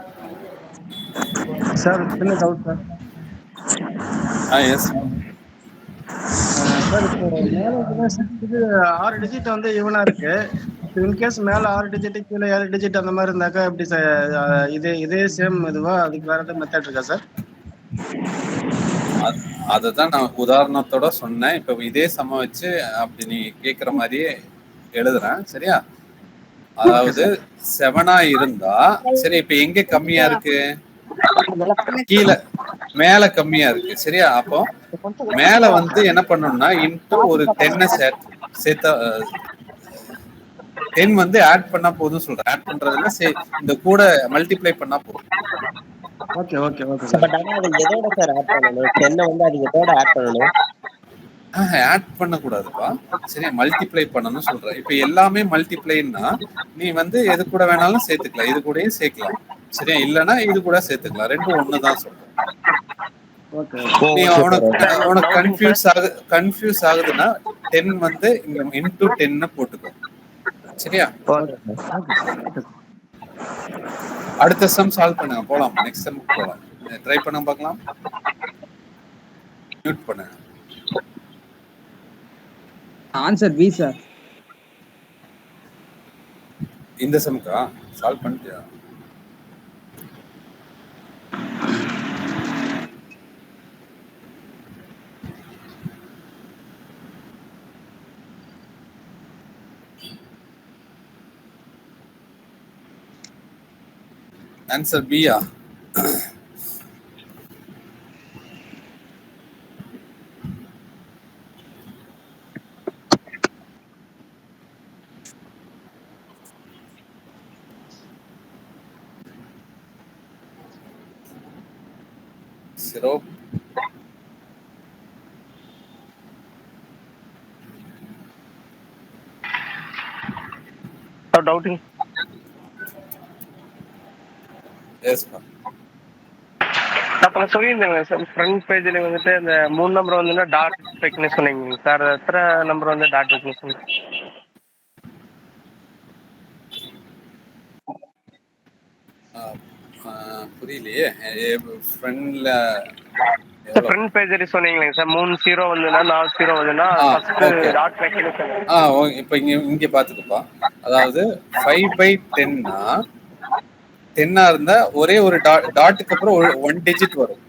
சார் சின்ன டவுட் சார். எஸ் சார், இப்போ மேலே 6 டிஜிட் வந்து ஈவனா இருக்கு. இன்கேஸ் மேல 6 டிஜிட் கீழே 7 டிஜிட் அந்த மாதிரி இருந்தாக்கா எப்படி சார்? இதே சேம் இதுவா? அதுக்கு வேற ஏதாவது மெத்தட் இருக்கா சார்? அதுதான் நான் உதாரணத்தோட சொன்னேன். இப்ப இதே சம வச்சு அப்படி நீ கேக்குற மாதிரியே எழுதுறேன். சரியா? அதாவது 7 இருந்தா சரி, இப்ப எங்க கம்மியா இருக்கு? கீழே மேல கம்மியா இருக்கு. சரியா? அப்போ மேல வந்து என்ன பண்ணணும்னா இன்ட்டு ஒரு 10 சேர்த்தா 10 வந்து ஆட் பண்ணா போதும் சொல்றேன். ஆட் பண்றதுல இந்த கூட மல்டிப்ளை பண்ணா போதும். Okay okay okay. பட் ஆனா அது எதோட சார் ஆட் பண்ணணும்? 10 வந்து அது எதோட ஆட் பண்ணணும்? ஆட் பண்ண கூடாதுப்பா. சரியா? மல்டிப்ளை பண்ணணும்னு சொல்றேன். இப்ப எல்லாமே மல்டிப்ளைன்னா நீ வந்து எது கூட வேணாலும் சேர்த்துக்கலாம். இது கூடயும் சேர்க்கலாம். சரியா? இல்லன்னா இது கூட சேர்த்துக்கலாம். ரெண்டும் ஒண்ணுதான் சொல்றேன். நீ உனக்கு கன்ஃபியூஸ் ஆகுதுன்னா 10 வந்து இங்க இன்டூ 10 போட்டுக்கோ. சரியா? அடுத்த சம் சால்வ் பண்ணுங்க. போலாம். நெக்ஸ்ட் சம் போலாம். ட்ரை பண்ண பார்க்கலாம். மியூட் பண்ணுங்க. Answer B sir. இந்த சம்க்கா சால்வ் பண்ணிட்டியா? ஆன்சர் பியா? Syrup. Doubting. Yes, ma'am. அப்ப நான் சொல்லியிருந்தேங்க சார், ஃப்ரண்ட் பேஜ்ல வந்துட்டு அந்த 3 நம்பர் வந்து டாட் வைக்கணும்னு சொன்னீங்க சார். எத்தனை நம்பர் வந்து டாட் வைக்கணும் சொன்னீங்க? புரியலையே. ஃப்ரண்ட்ல ஃப்ரண்ட் பேஜ்ல சொன்னீங்களே சார், 3 0 வந்துனா 4 0 வந்துனா ஃபர்ஸ்ட் டாட் வைக்கணும் சார். இப்போ இங்க பாத்துக்கப்பா. அதாவது 5/10னா 10 இருந்தா ஒரே ஒரு டாட்டுக்கு அப்புறம் 1 டிஜிட் வரும்.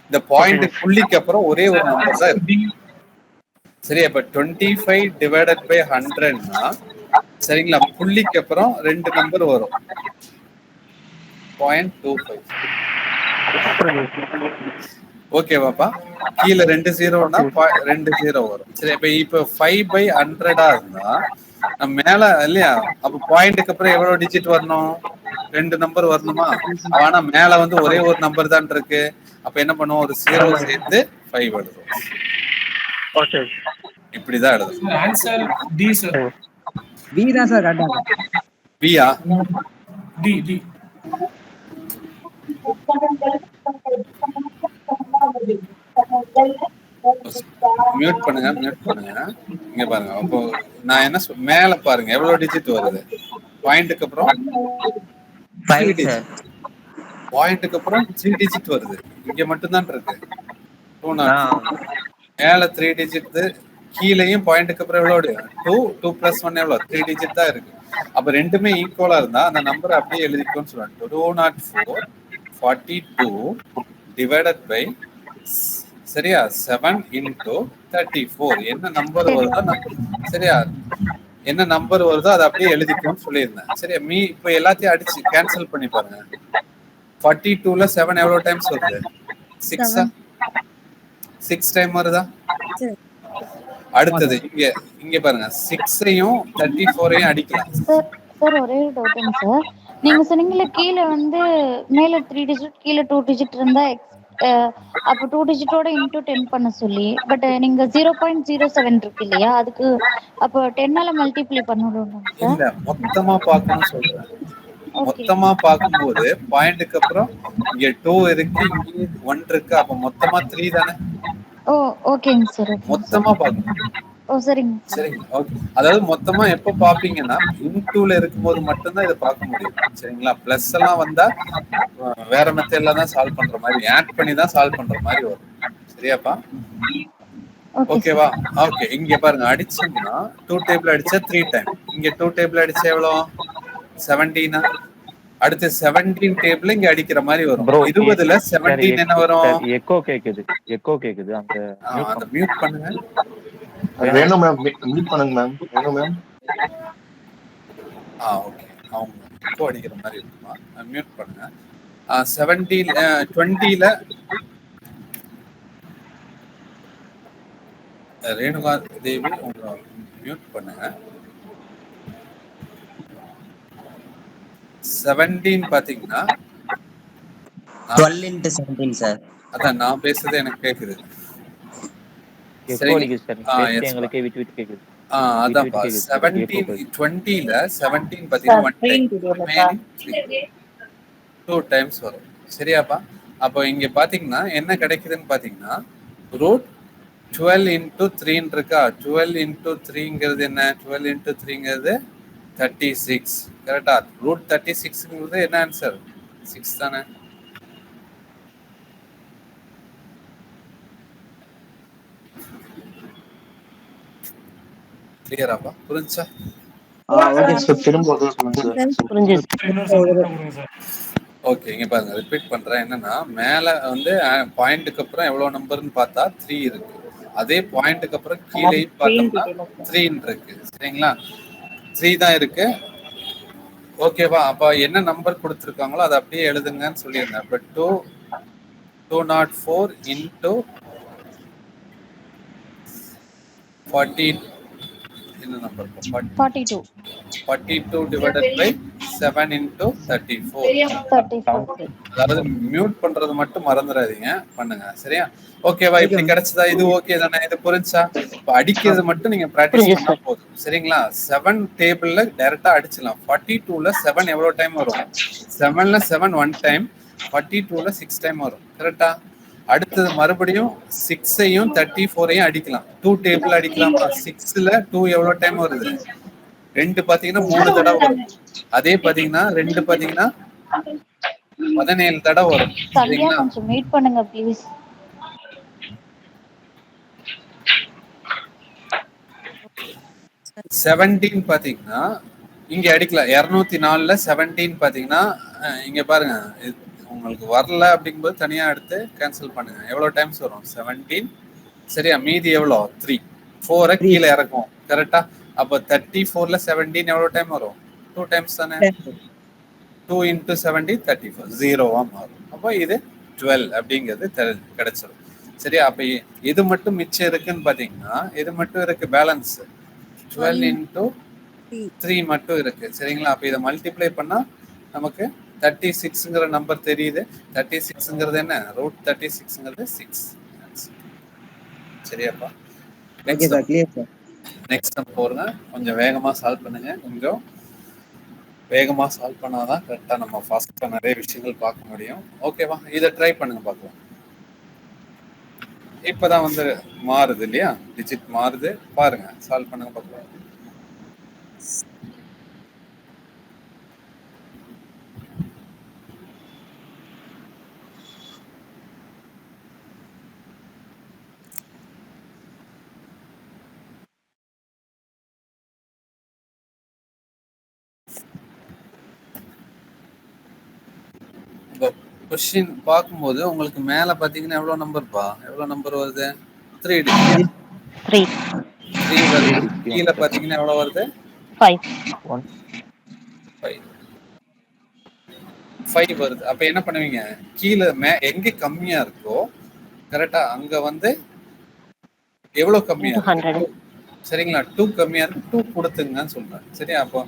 இந்த பாயிண்ட் புள்ளிக்கு அப்புறம் ஒரே ஒரு நம்பர் தான் இருக்கு. சரி, அப்ப 25 டிவைடட் பை 100னா சரிங்களா, புள்ளிக்கு அப்புறம் 2 நம்பர் வரும். 0.25. ஓகேவாப்பா? கீழே 2 0னா 2 0 வரும். சரி, இப்ப 5/100 இருந்தா நம்ம மேல இல்லையா, அப்ப பாயிண்ட்டுக்கு அப்புறம் எவ்வளவு டிஜிட் வரணும்? 2 நம்பர் வரணுமா? ஆனா மேல வந்து ஒரே ஒரு நம்பர் தான் இருக்கு. அப்ப என்ன பண்ணுவோம்? ஒரு 0 சேர்த்து 5 எழுதுவோம். ஓகே. இப்படிதான் எழுதணும். Answer D sir. பி தான் சார் கரெக்டா. பியா? D D. மியூட் பண்ணுங்க, மியூட் பண்ணுங்க. இங்க பாருங்க. அப்போ நான் என்ன மேல பாருங்க எவ்வளவு டிஜிட் வருது. பாயிண்ட்டுக்கு அப்புறம் 5 சார். பாயிண்ட்டுக்கு அப்புறம் 3 டிஜிட் வருது. இங்க மட்டும் தான் இருக்கு 2 மேல 3 டிஜிட், கீழேயும் பாயிண்ட்டுக்கு அப்புறம் எவ்வளவு 2 2 + 1 எவ்வளவு 3 டிஜிட் தான் இருக்கு. அப்ப ரெண்டுமே ஈக்குவலா இருந்தா அந்த நம்பர் அப்படியே எழுதிக்கோன்னு சொல்றாங்க. 204 42 டிவைடட் பை சரியா 7 × 34. என்ன நம்பர் வருதோ சரியா, என்ன நம்பர் வருதோ அதை அப்படியே எழுதிக்கோன்னு சொல்லியிருந்தேன். சரியா, இப்போ எல்லாத்தையும் அடிச்சு கேன்சல் பண்ணி பாருங்க. 42ல 7 எவ்வளவு டைம்ஸ் வருது? 6 டைம் வருதா? அடுத்தது இங்க பாருங்க 6ஐயும் 34ஐயும் அடிக்கலாம். சார் ஒரே ஒரு டவுட்டுங்க சார். நீங்க சொன்னீங்கல்ல கீழே வந்து மேல 3 டிஜிட் கீழே 2 டிஜிட் இருந்தா அப்போ 2 டிஜிட்டோட இன்டூ 10 பண்ண சொல்லி, பட் நீங்க 0.07 இருக்கு இல்லையா, அதுக்கு அப்போ 10ஆல மல்டிப்ளை பண்ணணும் சார். இல்ல மொத்தமா பார்க்கணும்னு சொல்றேன். மொத்தமா பார்க்கும்போது பாயிண்ட்டுக்கு அப்புறம் இங்க 2 இருக்கு, இங்க 1 இருக்கு, அப்ப மொத்தமா 3 தானே? ஓ ஓகேங்க சார். மொத்தமா பார்க்கணும். ஓ சரிங்க சரிங்க, ஓகே. அதாவது மொத்தமா எப்ப பாப்பீங்கன்னா இன்டூல இருக்கும்போது மட்டும்தான் இதை பார்க்க முடியும். சரிங்களா, பிளஸ் எல்லாம் வந்தா வேற மெத்தட்ல தான் சால்வ் பண்ற மாதிரி, ஆட் பண்ணி தான் சால்வ் பண்ற மாதிரி வரும். சரியாப்பா? ஓகேவா? ஓகே. இங்க பாருங்க அடிச்சீங்கன்னா 2 டேபிள் அடிச்சா 3 டைம், இங்க 2 டேபிள் அடிச்சா எவ்வளவு 17. அடுத்து 17 டேபிள் இங்க அடிக்கிற மாதிரி வரும். 20ல 17 என்ன வரும்? எக்கோ கேக்குது. அந்த மியூட் பண்ணுங்க. வேணும் மேம், மியூட் பண்ணுங்க மேம். வேணும் மேம். ஓகே. அவங்க எக்கோ அடிக்கிற மாதிரி இருக்குமா? மியூட் பண்ணுங்க. 20ல ரேணுகா தேவி உங்க மியூட் பண்ணுங்க. 17 பாத்தீங்கன்னா 12 × 17 சார். அதான் நான் பேசுறது எனக்கு கேக்குது. எங்களுக்கு விட்டு விட்டு கேக்குது. அதான்ப்பா 17 20ல 17 பாத்தீங்கன்னா 2 டைம்ஸ் வரும். சரியாப்பா? அப்போ இங்க பாத்தீங்கன்னா என்ன கிடைக்குதுன்னு பாத்தீங்கன்னா √12 × 3 இருக்கா. 12 × 3ங்கிறது என்ன? 12 × 3ங்கிறது 36. கரெக்டா? √36ங்கிறது என்ன ஆன்சர்? 6 தானே? கிளியராப்பா? புரிஞ்சா? ஓகே. இங்க பாருங்க ரிப்பீட் பண்றேன். என்னன்னா மேல வந்து பாயிண்ட்டுக்கு அப்புறம் எவ்வளவு நம்பர்னு பார்த்தா 3 இருக்கு. அதே பாயிண்ட்டுக்கு அப்புறம் கீழே பார்த்தோம்னா 3 இருக்கு. சரிங்களா, 3 தான் இருக்கு. ஓகேவா? அப்ப என்ன நம்பர் கொடுத்துருக்காங்களோ அதை அப்படியே எழுதுங்கன்னு சொல்லியிருந்தேன். அப்ப 204 × 40 என்ன நம்பர்? 42 divided by 7 × 34. அதாவது மியூட் பண்றது மட்டும் மறந்துடாதீங்க, பண்ணுங்க. சரியா? ஓகேவா? இப்படி கிடைச்சதா? இது ஓகே தானே? இது புரிஞ்சா? இப்ப அடிக்கிறது மட்டும் நீங்க பிராக்டிஸ் பண்ணா போதும். சரிங்களா? 7 டேபிள்ல டைரக்டா அடிச்சலாம். 42ல 7 எவ்வளவு டைம் வரும்? 7ல 7 1 டைம், 42ல 6 டைம் வரும். கரெக்டா? அடுத்தது மறுபடியும் 6ஐயும் 34ஐயும் அடிக்கலாம். 2 டேபிள் அடிக்கலாம். 6ல 2 எவ்வளவு டைம் வருது? 2 பாத்தீங்கன்னா 3 தடவை வரும். அதே பாத்தீங்கன்னா 2 பாத்தீங்கன்னா 17 தடவை வரும். சரிங்களா? கொஞ்சம் வெயிட் பண்ணுங்க ப்ளீஸ். 17 பாத்தீங்கன்னா இங்க அடிக்கலாம். 204ல 17 பாத்தீங்கன்னா இங்க பாருங்க, உங்களுக்கு வரல அப்படிங்கும்போது தனியா எடுத்து கேன்சல் பண்ணுங்க. எவ்வளவு டைம்ஸ் வரும்? 17. சரியா? மீதி எவ்வளோ? 3. 4 கீழே இறக்கும். கரெக்டா? அப்போ 34ல 17 எவ்வளவு டைம் வரும்? 2 டைம்ஸ் தானே? 2 × 17 34 0வா மாறும். அப்போ இது 12 அப்படிங்கிறது கிடைச்சிடும். சரியா? அப்ப இது மட்டும் மிச்சம் இருக்குன்னு பாத்தீங்கன்னா இது மட்டும் இருக்கு பேலன்ஸ். 12 × 3 மட்டும் இருக்கு சரிங்களா. அப்ப இதை மல்டிப்ளை பண்ணா நமக்கு 36ங்கிற நம்பர் தெரியுது. 36ங்கிறது என்ன, ரூட் 36ங்கிறது 6. சரியாப்பா. Okay sir, clear sir. Next நம்ம போறங்க. கொஞ்சம் வேகமா சால்வ் பண்ணுங்க. கொஞ்சம் வேகமா சால்வ் பண்ணாதான் கரெக்டா நம்ம ஃபாஸ்டா நிறைய விஷயங்கள் பார்க்க முடியும். ஓகேவா, இதை ட்ரை பண்ணுங்க பார்க்கலாம். இப்பதான் வந்து மாறுது இல்லையா, டிஜிட் மாறுது பாருங்க, சால்வ் பண்ணுங்க பார்க்கலாம். கொஸ்டின் பார்க்கும்போது உங்களுக்கு மேல பாத்தீங்கன்னா எவ்வளவு நம்பர்ப்பா, எவ்வளவு நம்பர் வருது? 3 டிஜிட் 3 வருது. கீழே பாத்தீங்கன்னா எவ்வளவு வருது? 5 வருது. அப்ப என்ன பண்ணுவீங்க, கீழே எங்க கம்மியா இருக்கோ கரெக்டா அங்க வந்து எவ்வளவு கம்மியா இருக்கு சரிங்களா, 2 கம்மியா இருக்கு, 2 கொடுத்துங்கன்னு சொல்றேன். சரியா, அப்போ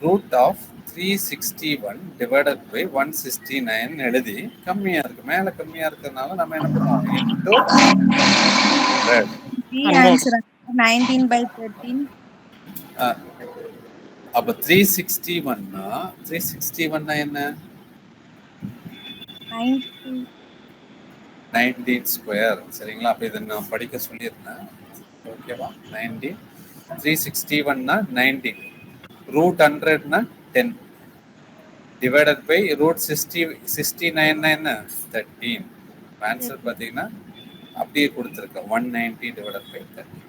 ரூட் ஆஃப் 361 டிவைடட் பை 169 எழுதி கம்மியா இருக்கு, மேல கம்மியா இருக்கிறதுனால நம்ம என்ன பண்ணுவோம், இன்டூ 100. 19/13. அப்ப 361னா 361 என்ன, 19 ஸ்கொயர் சரிங்களா. அப்ப இதை நான் படிக்க சொல்லியிருந்தேன். ஓகேவா, 19 361னா 19 ரூட் 100னா 10 டிவைடட் பை ரூட் 69னா என்ன 13. ஆன்சர் பார்த்தீங்கன்னா அப்படியே கொடுத்துருக்கேன் 190 டிவைடட் பை 13.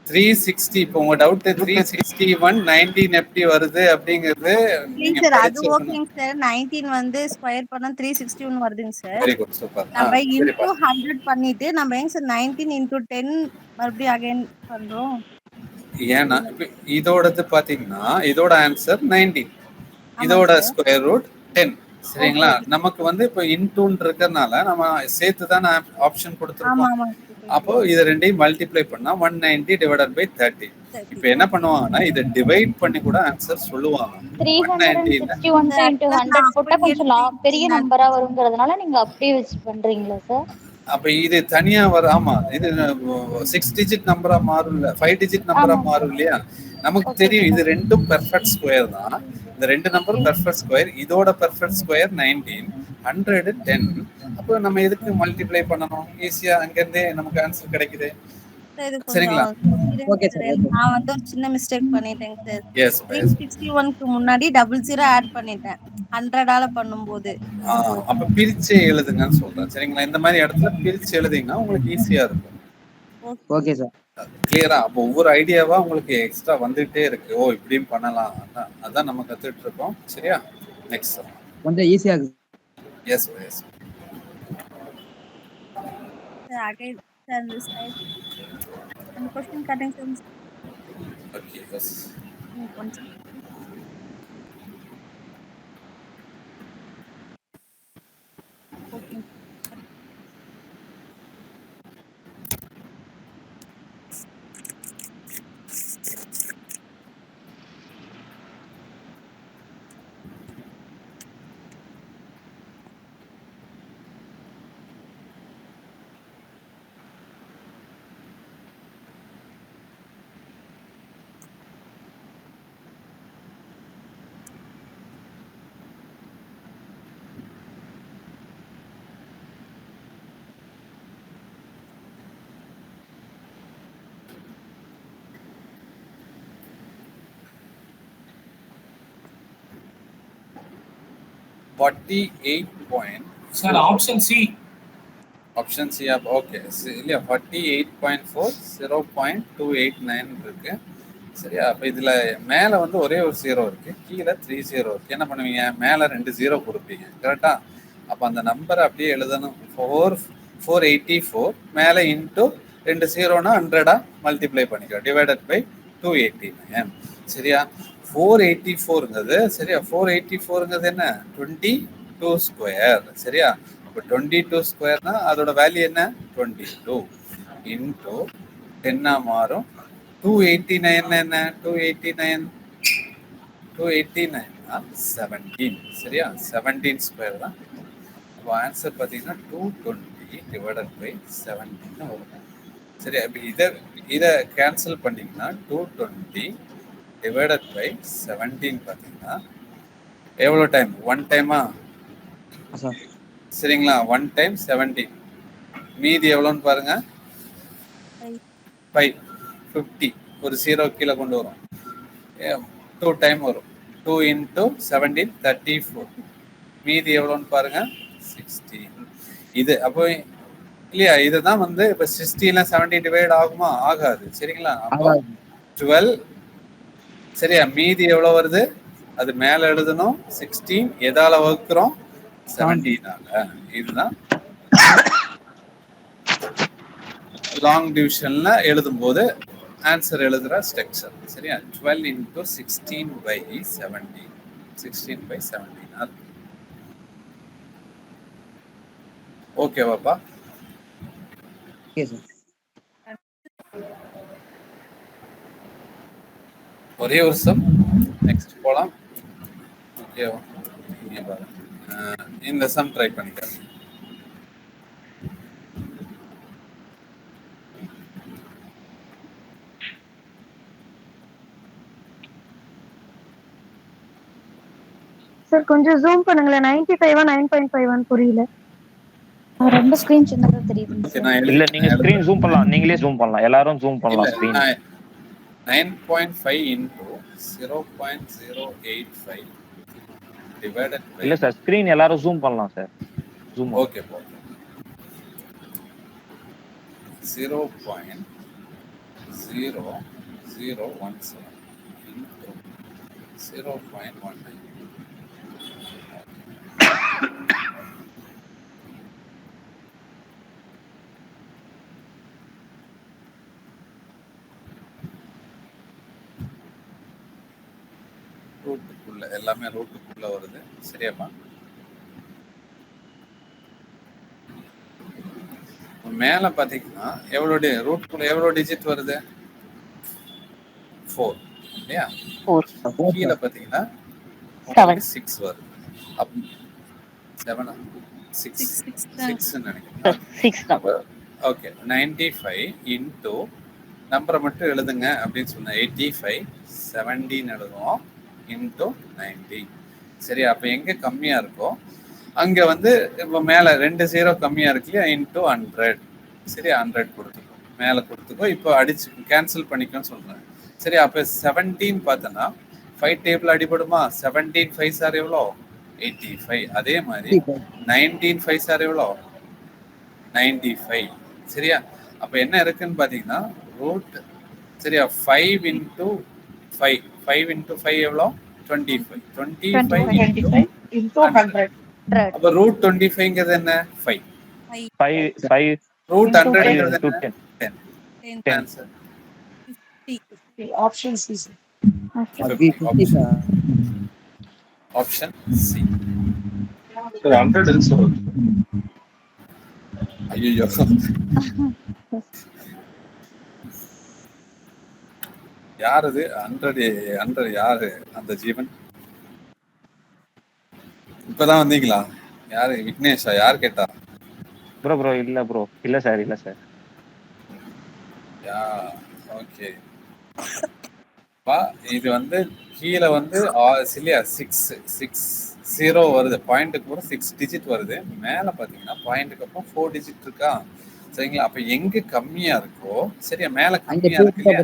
360. இப்போ உங்க டவுட் 361 19 எப்படி வருது அப்படிங்கிறது நீங்க ஓகேங்க சார். 19 வந்து ஸ்கொயர் பண்ணா 361 வருதுங்க சார். Very good, super. நம்ம இன்டு 100 பண்ணிட்டு நம்ம ஏங்க சார் 19 into 10 மறுபடியும் அகைன் பண்றோம்? ஏன்னா இதோடது பாத்தீங்கன்னா இதோட ஆன்சர் 19, இதோட ஸ்கொயர் ரூட் 10 சரிங்களா. நமக்கு வந்து இப்போ இன்டூன்னு இருக்கறனால நம்ம சேர்த்து தான் ஆப்ஷன் கொடுத்துருக்கோம். அப்போ இது ரெண்டையும் மல்டிப்ளை பண்ணா 190 டிவைடட் பை 30. இப்போ என்ன பண்ணுவாங்கன்னா இதை டிவைட் பண்ணி கூட ஆன்சர் சொல்லுவாங்க. 361 into 100 போட்டா கொஞ்சம் பெரிய நம்பரா வரும்ங்கிறதுனால நீங்க அப்படியே வச்சு பண்றீங்களா சார்? அப்ப இது தனியா வர, ஆமா இது 6 டிஜிட் நம்பரா மாறும் இல்ல, 5 டிஜிட் நம்பரா மாறும் இல்லையா. நமக்கு தெரியும் இது ரெண்டும் பெர்ஃபெக்ட் ஸ்கொயர் தான். இந்த ரெண்டு நம்பரும் பெர்ஃபெக்ட் ஸ்கொயர், இதோட பெர்ஃபெக்ட் ஸ்கொயர் 19, 100 10. அப்போ நம்ம எதுக்கு மல்டிப்ளை பண்ணணும், ஈஸியா அங்க இருந்தே நமக்கு ஆன்சர் கிடைக்குது சரிங்களா. ஓகே சார், நான் வந்து ஒரு சின்ன மிஸ்டேக் பண்ணிட்டேங்க சார். எஸ் 361க்கு முன்னாடி 00 ஆட் பண்ணிட்டேன் 100ஆல பண்ணும்போது. அப்ப பிரிச்சு எழுதுங்கன்னு சொல்றேன் சரிங்களா. இந்த மாதிரி இடத்துல பிரிச்சு எழுதிங்கன்னா உங்களுக்கு ஈஸியா இருக்கும். ஓகே சார், கிளியரா. அப்போ ஒவ்வொரு ஐடியாவா உங்களுக்கு எக்ஸ்ட்ரா வந்துட்டே இருக்கு. ஓ இப்படியும் பண்ணலாம், அதான் நம்ம கத்துட்டு இருக்கோம். சரியா, நெக்ஸ்ட் கொஞ்சம் ஈஸியா இருக்கு. Yes yes sir again sir this time அந்த question correct sir. Okay yes கொஞ்சம் okay. Sir, option C. Option C. Okay. இல்லையா 48.4 0.289 இருக்கு சரியா. அப்ப இதுல மேல வந்து ஒரே ஒரு 0 இருக்கு, கீழே 3 0 இருக்கு. என்ன பண்ணுவீங்க, மேல 2 0 கொடுப்பீங்க கரெக்டா. அப்ப அந்த நம்பரை அப்படியே எழுதணும். 484 மேல இன்டூ 2 0னா 100 மல்டிப்ளை பண்ணிக்கலாம் டிவைடட் பை 289 சரியா. 484ங்கிறது சரியா, 484ங்கிறது என்ன 22 ஸ்கொயர் சரியா. இப்போ 22 ஸ்கொயர்னா அதோட வேல்யூ என்ன 22. இன்டூ 10 மாறும். 289 என்ன? 289 17. சரியா? 17 ஸ்கொயர் தான். அப்போ ஆன்சர் பார்த்தீங்கன்னா 220 டிவைடட் பை 17 வரும். சரி, அப்போ இதை கேன்சல் பண்ணிங்கன்னா 220 டிவைடட் பை 17 பார்த்தீங்கன்னா எவ்வளோ டைம்? 1 டைமா? சரிங்களா? 1 டைம் 17. மீதி எவ்வளோன்னு பாருங்க. 5 50. ஒரு 0 கீழே கொண்டு வரும். 2 டைம் வரும். 2 into 17 34. மீதி எவ்வளோன்னு பாருங்க. 16. இது அப்போ இல்லையா? இதுதான் வந்து இப்போ 16 70 டிவைட் ஆகுமா? ஆகாது. சரிங்களா? அப்போ 12. சரியா? மீதி எவ்வளோ வருது? அது மேலே எழுதணும். 16 எதால வகுக்கிறோம்? 17ஆல. இதுதான் லாங் டிவிஷன்ல எழுதும் போது ஆன்சர் எழுதுற ஸ்ட்ரக்சர். சரியா? 12 into 16 by 17. 16 by 17. ஓகேவாப்பா? Okay sir. ஒரே வருஷம். நெக்ஸ்ட் போலாம். ஓகேவா? இங்க பாருங்க. இந்த சம் ட்ரை பண்ணிக்கிறேன். சார் கொஞ்சம் ஜூம் பண்ணுங்களேன். 95 9.51 புரியல. ரொம்ப ஸ்கிரீன் சின்னதா தெரியுது. இல்ல நீங்க ஸ்கிரீன் ஜூம் பண்ணலாம். நீங்களே ஜூம் பண்ணலாம். எல்லாரும் ஜூம் பண்ணலாம் ஸ்கிரீன். 9.5 into 0.085 divided by. இல்ல சார், ஸ்கிரீன் எல்லாரும் ஜூம் பண்ணலாம் சார். ஜூம். ஓகே போ. 0.0017 into 0.19. ரூட்டுக்குள்ள எல்லாமே ரூட்டுக்குள்ள வருது. சரியாப்பா? மேல பாத்தீங்கன்னா எவ்வளவு ரூட்டுக்குள்ள எவ்வளவு டிஜிட் வருது? 4 இல்லையா? கீழே பாத்தீங்கன்னா 6 வருது. 7 6 நினைக்கிறேன். ஓகே, 95 இன்டூ நம்பரை மட்டும் எழுதுங்க அப்படின்னு சொன்ன 85 17 எழுதுவோம் இன்டூ 90. சரி, அப்போ எங்கே கம்மியாக இருக்கோ அங்கே வந்து இப்போ மேலே 2 0 கம்மியாக இருக்கு இல்லையா? இன்டூ 100. சரி, 100 கொடுத்துக்கோ, மேலே கொடுத்துக்கோ. இப்போ அடிச்சு கேன்சல் பண்ணிக்கோன்னு சொல்கிறேன். சரி, அப்போ 17 பார்த்தோன்னா 5 டேபிள் அடிபடுமா? 17 5 சார் எவ்வளோ? 85. அதே மாதிரி 19 5 சார் எவ்வளோ? 95. சரியா? அப்போ என்ன இருக்குன்னு பார்த்தீங்கன்னா ரூட். சரியா? 5 into 5. 5 into 5 எவ்வளோ? 25. 25 into 100. அப்போ ரூட் 25ங்கிறது என்ன? 5. 5 ரூட் 100ங்கிறது என்ன? 10. Answer option C. Option C. 100 சொல்லுங்க. ஐயோ, யார் அது? 100 யாரு அந்த ஜீவன்? இப்பதான் வந்தீங்களா? யாரு? விக்னேஷா? யார் கேட்டா? ப்ரோ இல்ல ப்ரோ. இல்ல சார், இல்ல சார். யா, ஓகே. இது வந்து கீழே வந்து இல்லையா 6 வருது. பாயிண்ட்டுக்கு கூட 6 டிஜிட் வருது. மேலே பார்த்தீங்கன்னா பாயிண்ட்டுக்கு அப்புறம் 4 டிஜிட் இருக்கா? சரிங்களா? அப்போ எங்கே கம்மியாக இருக்கோ, சரியா, மேலே கம்மியாக இருக்கு இல்லையா?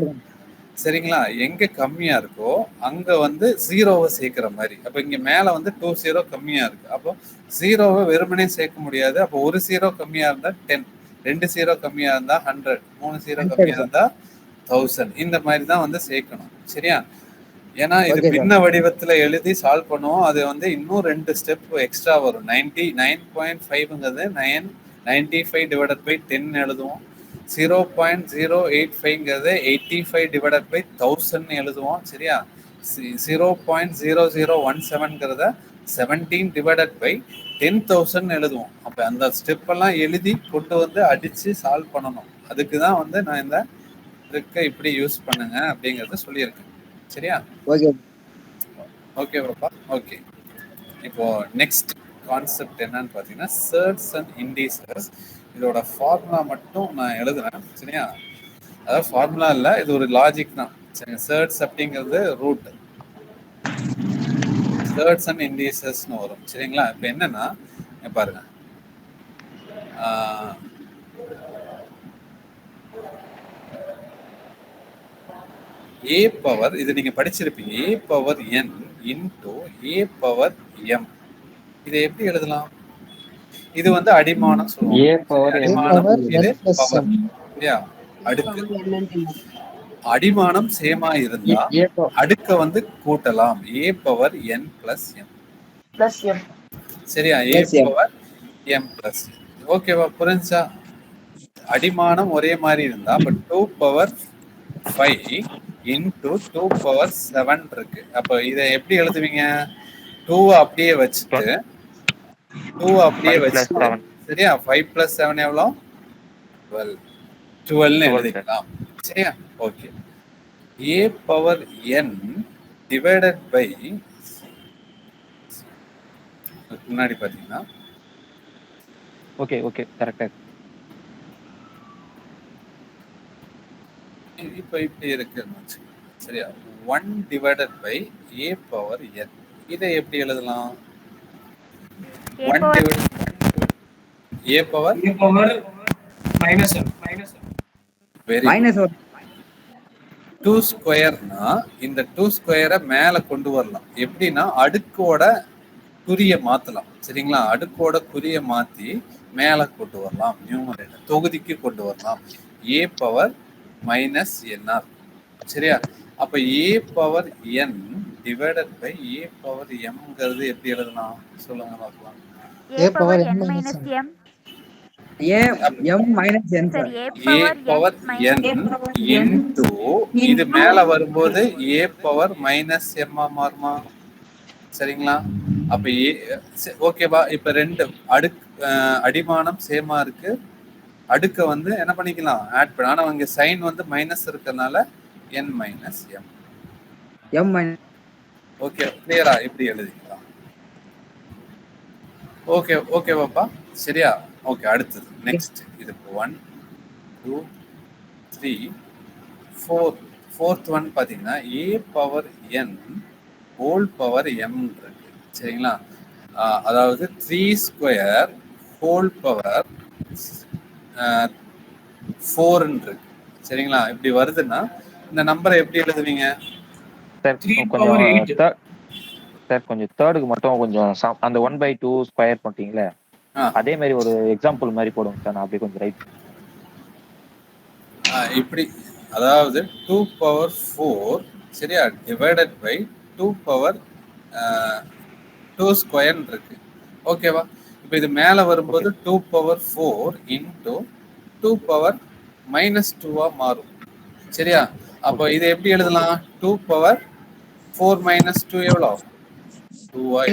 சரிங்களா? எங்கே கம்மியாக இருக்கோ அங்கே வந்து 0வை சேர்க்குற மாதிரி. அப்போ இங்கே மேலே வந்து 2 0 கம்மியாக இருக்குது. அப்போ 0வை வெறுமனே சேர்க்க முடியாது. அப்போ 1 0 கம்மியாக இருந்தால் 10, 2 0 கம்மியாக இருந்தால் 100, 3 0 கம்மியாக இருந்தால் 1000. இந்த மாதிரி தான் வந்து சேர்க்கணும். சரியா? ஏன்னா இது பின்ன வடிவத்துல எழுதி சால்வ் பண்ணுவோம். அது வந்து இன்னும் 2 ஸ்டெப் எக்ஸ்ட்ரா வரும். 99.5ங்கிறது 95 டிவைடட் பை 10 எழுதுவோம். 0.085ங்கிறது 85 டிவைடட் பை 1000 எழுதுவோம். சரியா? 0.0017ங்கிறத 17 டிவைடட் பை 10,000 எழுதுவோம். அப்போ அந்த ஸ்டெப் எல்லாம் எழுதி கொண்டு வந்து அடிச்சு சால்வ் பண்ணணும். அதுக்கு தான் வந்து நான் இந்த ட்ரிக்கை இப்படி யூஸ் பண்ணுங்க அப்படிங்கறத சொல்லியிருக்கேன். சரியா? ஓகே. ஓகே பாப்பா. ஓகே, இப்போ நெக்ஸ்ட் கான்செப்ட் என்னன்னு பார்த்தீங்கன்னா சர்ட்ஸ் அண்ட் இண்டீசஸ். இதோட ஃபார்முலா மட்டும் நான் எழுதுறேன். சரியா? அதாவது ஃபார்முலா இல்லை, இது ஒரு லாஜிக் தான். சரி, சர்ட்ஸ் அப்படிங்கிறது ரூட், சர்ட்ஸ் அண்ட் இண்டீசஸ்னு வரும். சரிங்களா? இப்போ என்னன்னா பாருங்க, ஏ பவர், இது நீங்க படிச்சிருப்பீங்க, ஏ power n into a power M. இதை எப்படி எழுதலாம்? இது வந்து அடிமானம் சொல்லுவாங்க. ஏ பவர் அடிமானம், இது பவர். இல்லையா? அடுக்கு. அடிமானம் சேமா இருந்தா அடுக்க வந்து கூட்டலாம். ஏ பவர் என் பிளஸ் எம். சரியா? A power M plus. ஓகேவா? புரிஞ்சா? அடிமானம் ஒரே மாதிரி இருந்தா அப்ப 2 பவர் 5 இன்டூ 2 பவர் 7 இருக்கு. அப்ப இதை எப்படி எழுதுவீங்க? 2 அப்படியே வச்சுட்டு 2 அப்படியே வச்சுட்டு, சரியா? 5 பிளஸ் 7 எவ்வளோ? 12 எழுதிக்கலாம். சரியா? Okay. A power N divided by, முன்னாடி பாத்தீங்கன்னா ஓகே ஓகே கரெக்டா. இப்போ இப்படி இருக்குன்னு வச்சுக்கோங்க. சரியா? 1 divided by A power N. இதை எப்படி எழுதலாம்? 1 divided A power minus M. Very minus 2 ஸ்கொயர்னா இந்த 2 ஸ்கொயரை மேல கொண்டு வரலாம். எப்படின்னா அடுக்கோட குறிய மாத்தலாம். சரிங்களா? அடுக்கோட குறிய மாத்தி மேல கொண்டு வரலாம். நியூமரேட்டர் தொகுதிக்கு கொண்டு வரலாம். A power minus NR. சரியா? அப்ப A power N divided by A power எம்ங்கிறது எப்படி எழுதலாம் சொல்லுங்க பார்க்கலாம். A power n minus m. A M minus N. சரி, ஏ பவர் என் இன்டூ இது மேல வரும்போது ஏ பவர் மைனஸ் எம் மாறுமா? சரிங்களா? அப்ப ஏ ஓகேவா? இப்ப ரெண்டு அடுக்கு அடிமானம் சேமா இருக்கு. அடுக்க வந்து என்ன பண்ணிக்கலாம்? ஆட் பண்ண. ஆனா அங்க சைன் வந்து மைனஸ் இருக்கறனால n minus M. M minus. Okay, கிளியரா? இப்படி எழுதிக்கலாம். ஓகே ஓகே பாப்பா. சரியா? ஓகே, அடுத்தது நெக்ஸ்ட். இது 1 2 3 4. ஃபோர்த் ஒன் பாத்தீங்கன்னா ஏ பவர் என் ஹோல் பவர் எம் இருக்கு. சரிங்களா? அதாவது 3 ஸ்கொயர் ஹோல் பவர் 4 இருக்கு. சரிங்களா? இப்படி வருதுன்னா இந்த நம்பரை எப்படி எழுதுவீங்க? கொஞ்சம் தேர்டுக்கு மட்டும் கொஞ்சம் அந்த 1/2 ஸ்கொயர் போட்டீங்களே, அதே மாதிரி ஒரு எக்ஸாம்பிள் மாதிரி போடுங்க சார். நான் அப்படியே கொஞ்சம் ரைட் இப்படி, அதாவது 2 பவர் 4, சரியா, டிவைடட் பை 2 பவர் 2 ஸ்கொயர் இருக்கு. ஓகேவா? இப்போ இது மேல வரும்போது 2 பவர் 4 இன்டூ 2 பவர் மைனஸ் 2 மாறும். சரியா? அப்போ இதை எப்படி எழுதலாம்? 2 பவர் 4 மைனஸ் 2 எவ்வளோ? 2y.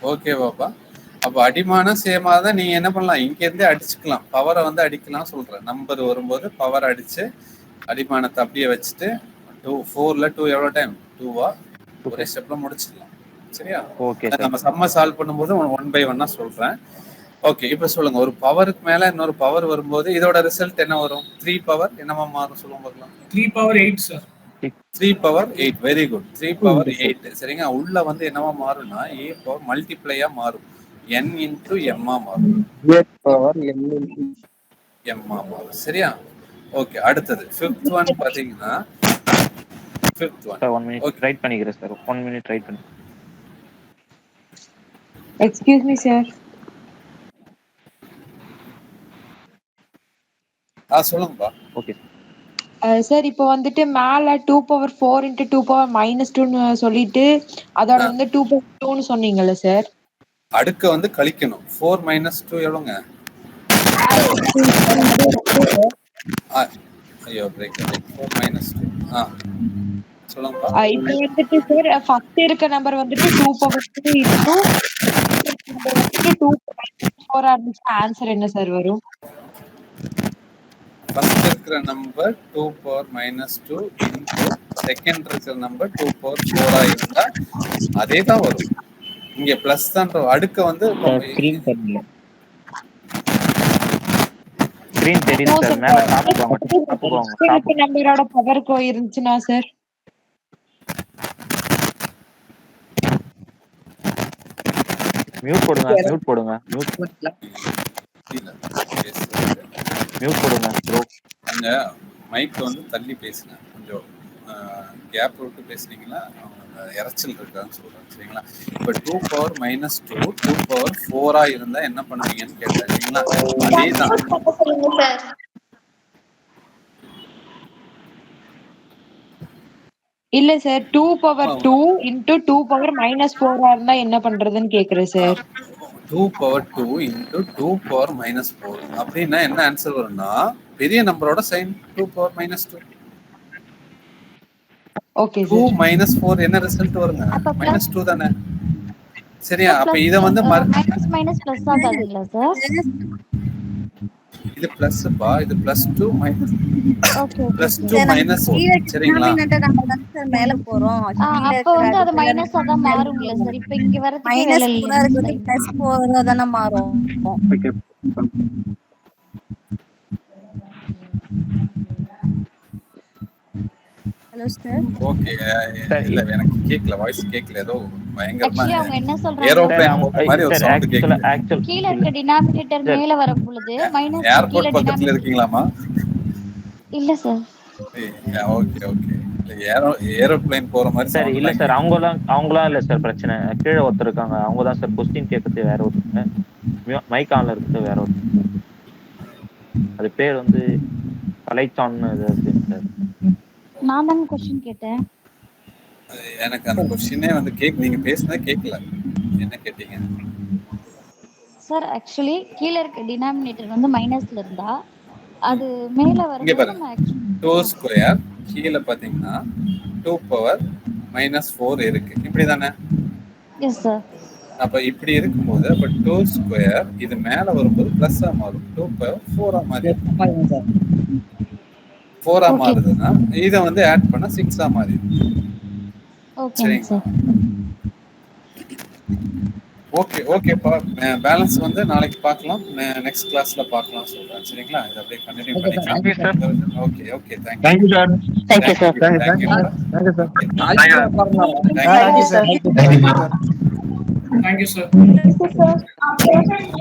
ஓகே பாப்பா. அப்போ அடிமானம் சேமா தான். நீங்க என்ன பண்ணலாம்? இங்க இருந்தே அடிச்சுக்கலாம். பவரை வந்து அடிக்கலாம் சொல்றேன். நம்பர் வரும்போது பவர் அடிச்சு அடிமானத்தை அப்படியே வச்சுட்டு 4ல 2 எவ்வளோ டைம்? 2வா ஒரே ஸ்டெப்ல முடிச்சிடலாம். சரியா? ஓகே. நம்ம சம்ம சால்வ் பண்ணும்போது 1/1 சொல்றேன். ஓகே, இப்போ சொல்லுங்க. ஒரு பவருக்கு மேல இன்னொரு பவர் வரும்போது இதோட ரிசல்ட் என்ன வரும்? 3 பவர் என்னமா மாறும் சொல்லுங்க பார்க்கலாம். 3 power 8 sir. 3 power 8. Very good. 3 power 8. சரிங்க. உள்ள வந்து என்னவா மாறும்னா ஏ பவர் மல்டிப்ளையா மாறும். n இன்டூ எம் மாறும். ஏ பவர் n இன்டூ எம் மாறும். சரியா? ஓகே, அடுத்தது 5th ஒன் பாத்தீங்கன்னா 5th ஒன். 1 மினிட் ரைட் பண்ணிக்கிறேன் சார். 1 மினிட் ரைட் பண்ணி. Excuse me sir. சொல்லுங்கப்பா. ஓகே சார், இப்போ வந்துட்டு மேல 2 பவர் 4 இன்ட்டு 2 பவர் மைனஸ் 2 சொல்லிட்டு அதோட வந்து 2 பவர் 2 சொன்னீங்கல்ல சார்? அடுக்க வந்து கழிக்கணும். 4 மைனஸ் 2 எவ்வளோங்க? ஐயோ பிரேக். 4 மைனஸ் 2 சொல்லுங்கப்பா. இப்போ வந்துட்டு சார் ஃபர்ஸ்ட் இருக்க நம்பர் வந்துட்டு 2 பவர் 2 இன்ட்டு 2 4 இருந்துச்சு ஆன்சர் என்ன சார் வரும்? ஃபர்ஸ்ட் இருக்கிற நம்பர் 2 பவர் -2 இன்டு செகண்ட் இருக்கிற நம்பர் 2 பவர் 4 இருந்தா அதே தான் வரும். இங்க பிளஸ் தான் அடுக்க வந்து ஸ்கிரீன் தெரியல. ஸ்கிரீன் தெரியுது சார். மேல டாப் போவாங்க. டாப் நம்பரோட பவர் கோ இருந்துச்சுனா சார் மியூட் போடுங்க. மியூட் போடுங்க. மியூட் போடுங்க ப்ரோ. அங்க மைக் வந்து தள்ளி பேசுங்க. கொஞ்சம் கேப் விட்டு பேசுனீங்கன்னா இறைச்சல் இருக்கான்னு சொல்றேன். சரிங்களா? இப்போ 2 பவர் -2 2 பவர் 4 இருந்தா என்ன பண்ணுவீங்கன்னு கேட்டேன். சரிங்களா? அதே தான். இல்ல சார் 2 பவர் 2 இன்டு 2 பவர் -4 இருந்தா என்ன பண்றதுன்னு கேக்குறேன் சார். 2 பவர் 2 இன்டு 2 பவர் -4 அப்படின்னா என்ன ஆன்சர் வரும்னா பெரிய நம்பரோட சைன் 2 பவர் -2. Okay sir. 2 -4 என்ன ரிசல்ட் வருங்க? -2 தானே. சரியா? அப்ப இத வந்து மைனஸ் பிளஸ் ஆகாதுங்களா சார்? இது பிளஸ் பா, இது +2 +2 மைனஸ். சரிங்களா? சார் மேல போறோம். அப்ப வந்து அது மைனஸா தான் மாறும்ல சார். இப்போ இங்க வரதுக்கு வேலை இல்ல. +4 தான மாறும். Hello sir. ஓகே. இல்ல எனக்கு கேக்கல, வாய்ஸ் கேக்கல. ஏதோ பயங்கரமா Actually அவங்க என்ன சொல்றாங்க? ஏரோப்ளேன் மாதிரி ஒரு சவுண்ட் கேக்குது. கீழ இருக்க டினாமினேட்டர் மேல வர பொழுது மைனஸ் ஏர்போர்ட் பக்கத்துல இருக்கீங்களாமா? இல்ல சார். Okay okay. ஏரோப்ளேன் போற மாதிரி சார். இல்ல சார், அவங்களாம் இல்ல சார் பிரச்சனை. கீழே ஒருத்தர் இருக்காங்க. அவங்க தான் சார் क्वेश्चन கேட்கறது வேற ஒருத்தர். மைக் ஆன்ல இருக்குது வேற ஒருத்தர். அது பேர் வந்து கலைச்சான்னு இருக்கு சார். நான் தான் क्वेश्चन கேட்டேன். எனக்கு அந்த क्वेश्चनே வந்து நீங்க பேசுனதே கேக்கல. என்ன கேட்டீங்க? சார் ஆக்சுவலி கீழ இருக்க டினாமினேட்டர் வந்து மைனஸ்ல இருந்தா அது மேல இங்க வரும்போது பாருங்க. 2 ஸ்கொயர் கீழ பாத்தீங்கன்னா 2 பவர் -4 இருக்கு. இப்படி தானே? Yes sir. அப்ப இப்படி இருக்கும்போது அப்ப 2 ஸ்கொயர் இது மேல வரும்போது பிளஸ்ஸா மாறும். 2 பவர் 4 மாறும். 4 மாறுதுன்னா இத வந்து ஆட் பண்ணா 6 மாறிடும். Okay sir. ஓகே ஓகேப்பா. பேலன்ஸ் வந்து நாளைக்கு பார்க்கலாம். நெக்ஸ்ட் கிளாஸ்ல பார்க்கலாம் சொல்றேன். சரிங்களா? இத அப்படியே கண்டினியூ பண்ணிக்கலாம். Okay okay. Thank you sir. Thank you, sir. Thank you, sir. Thank you, sir.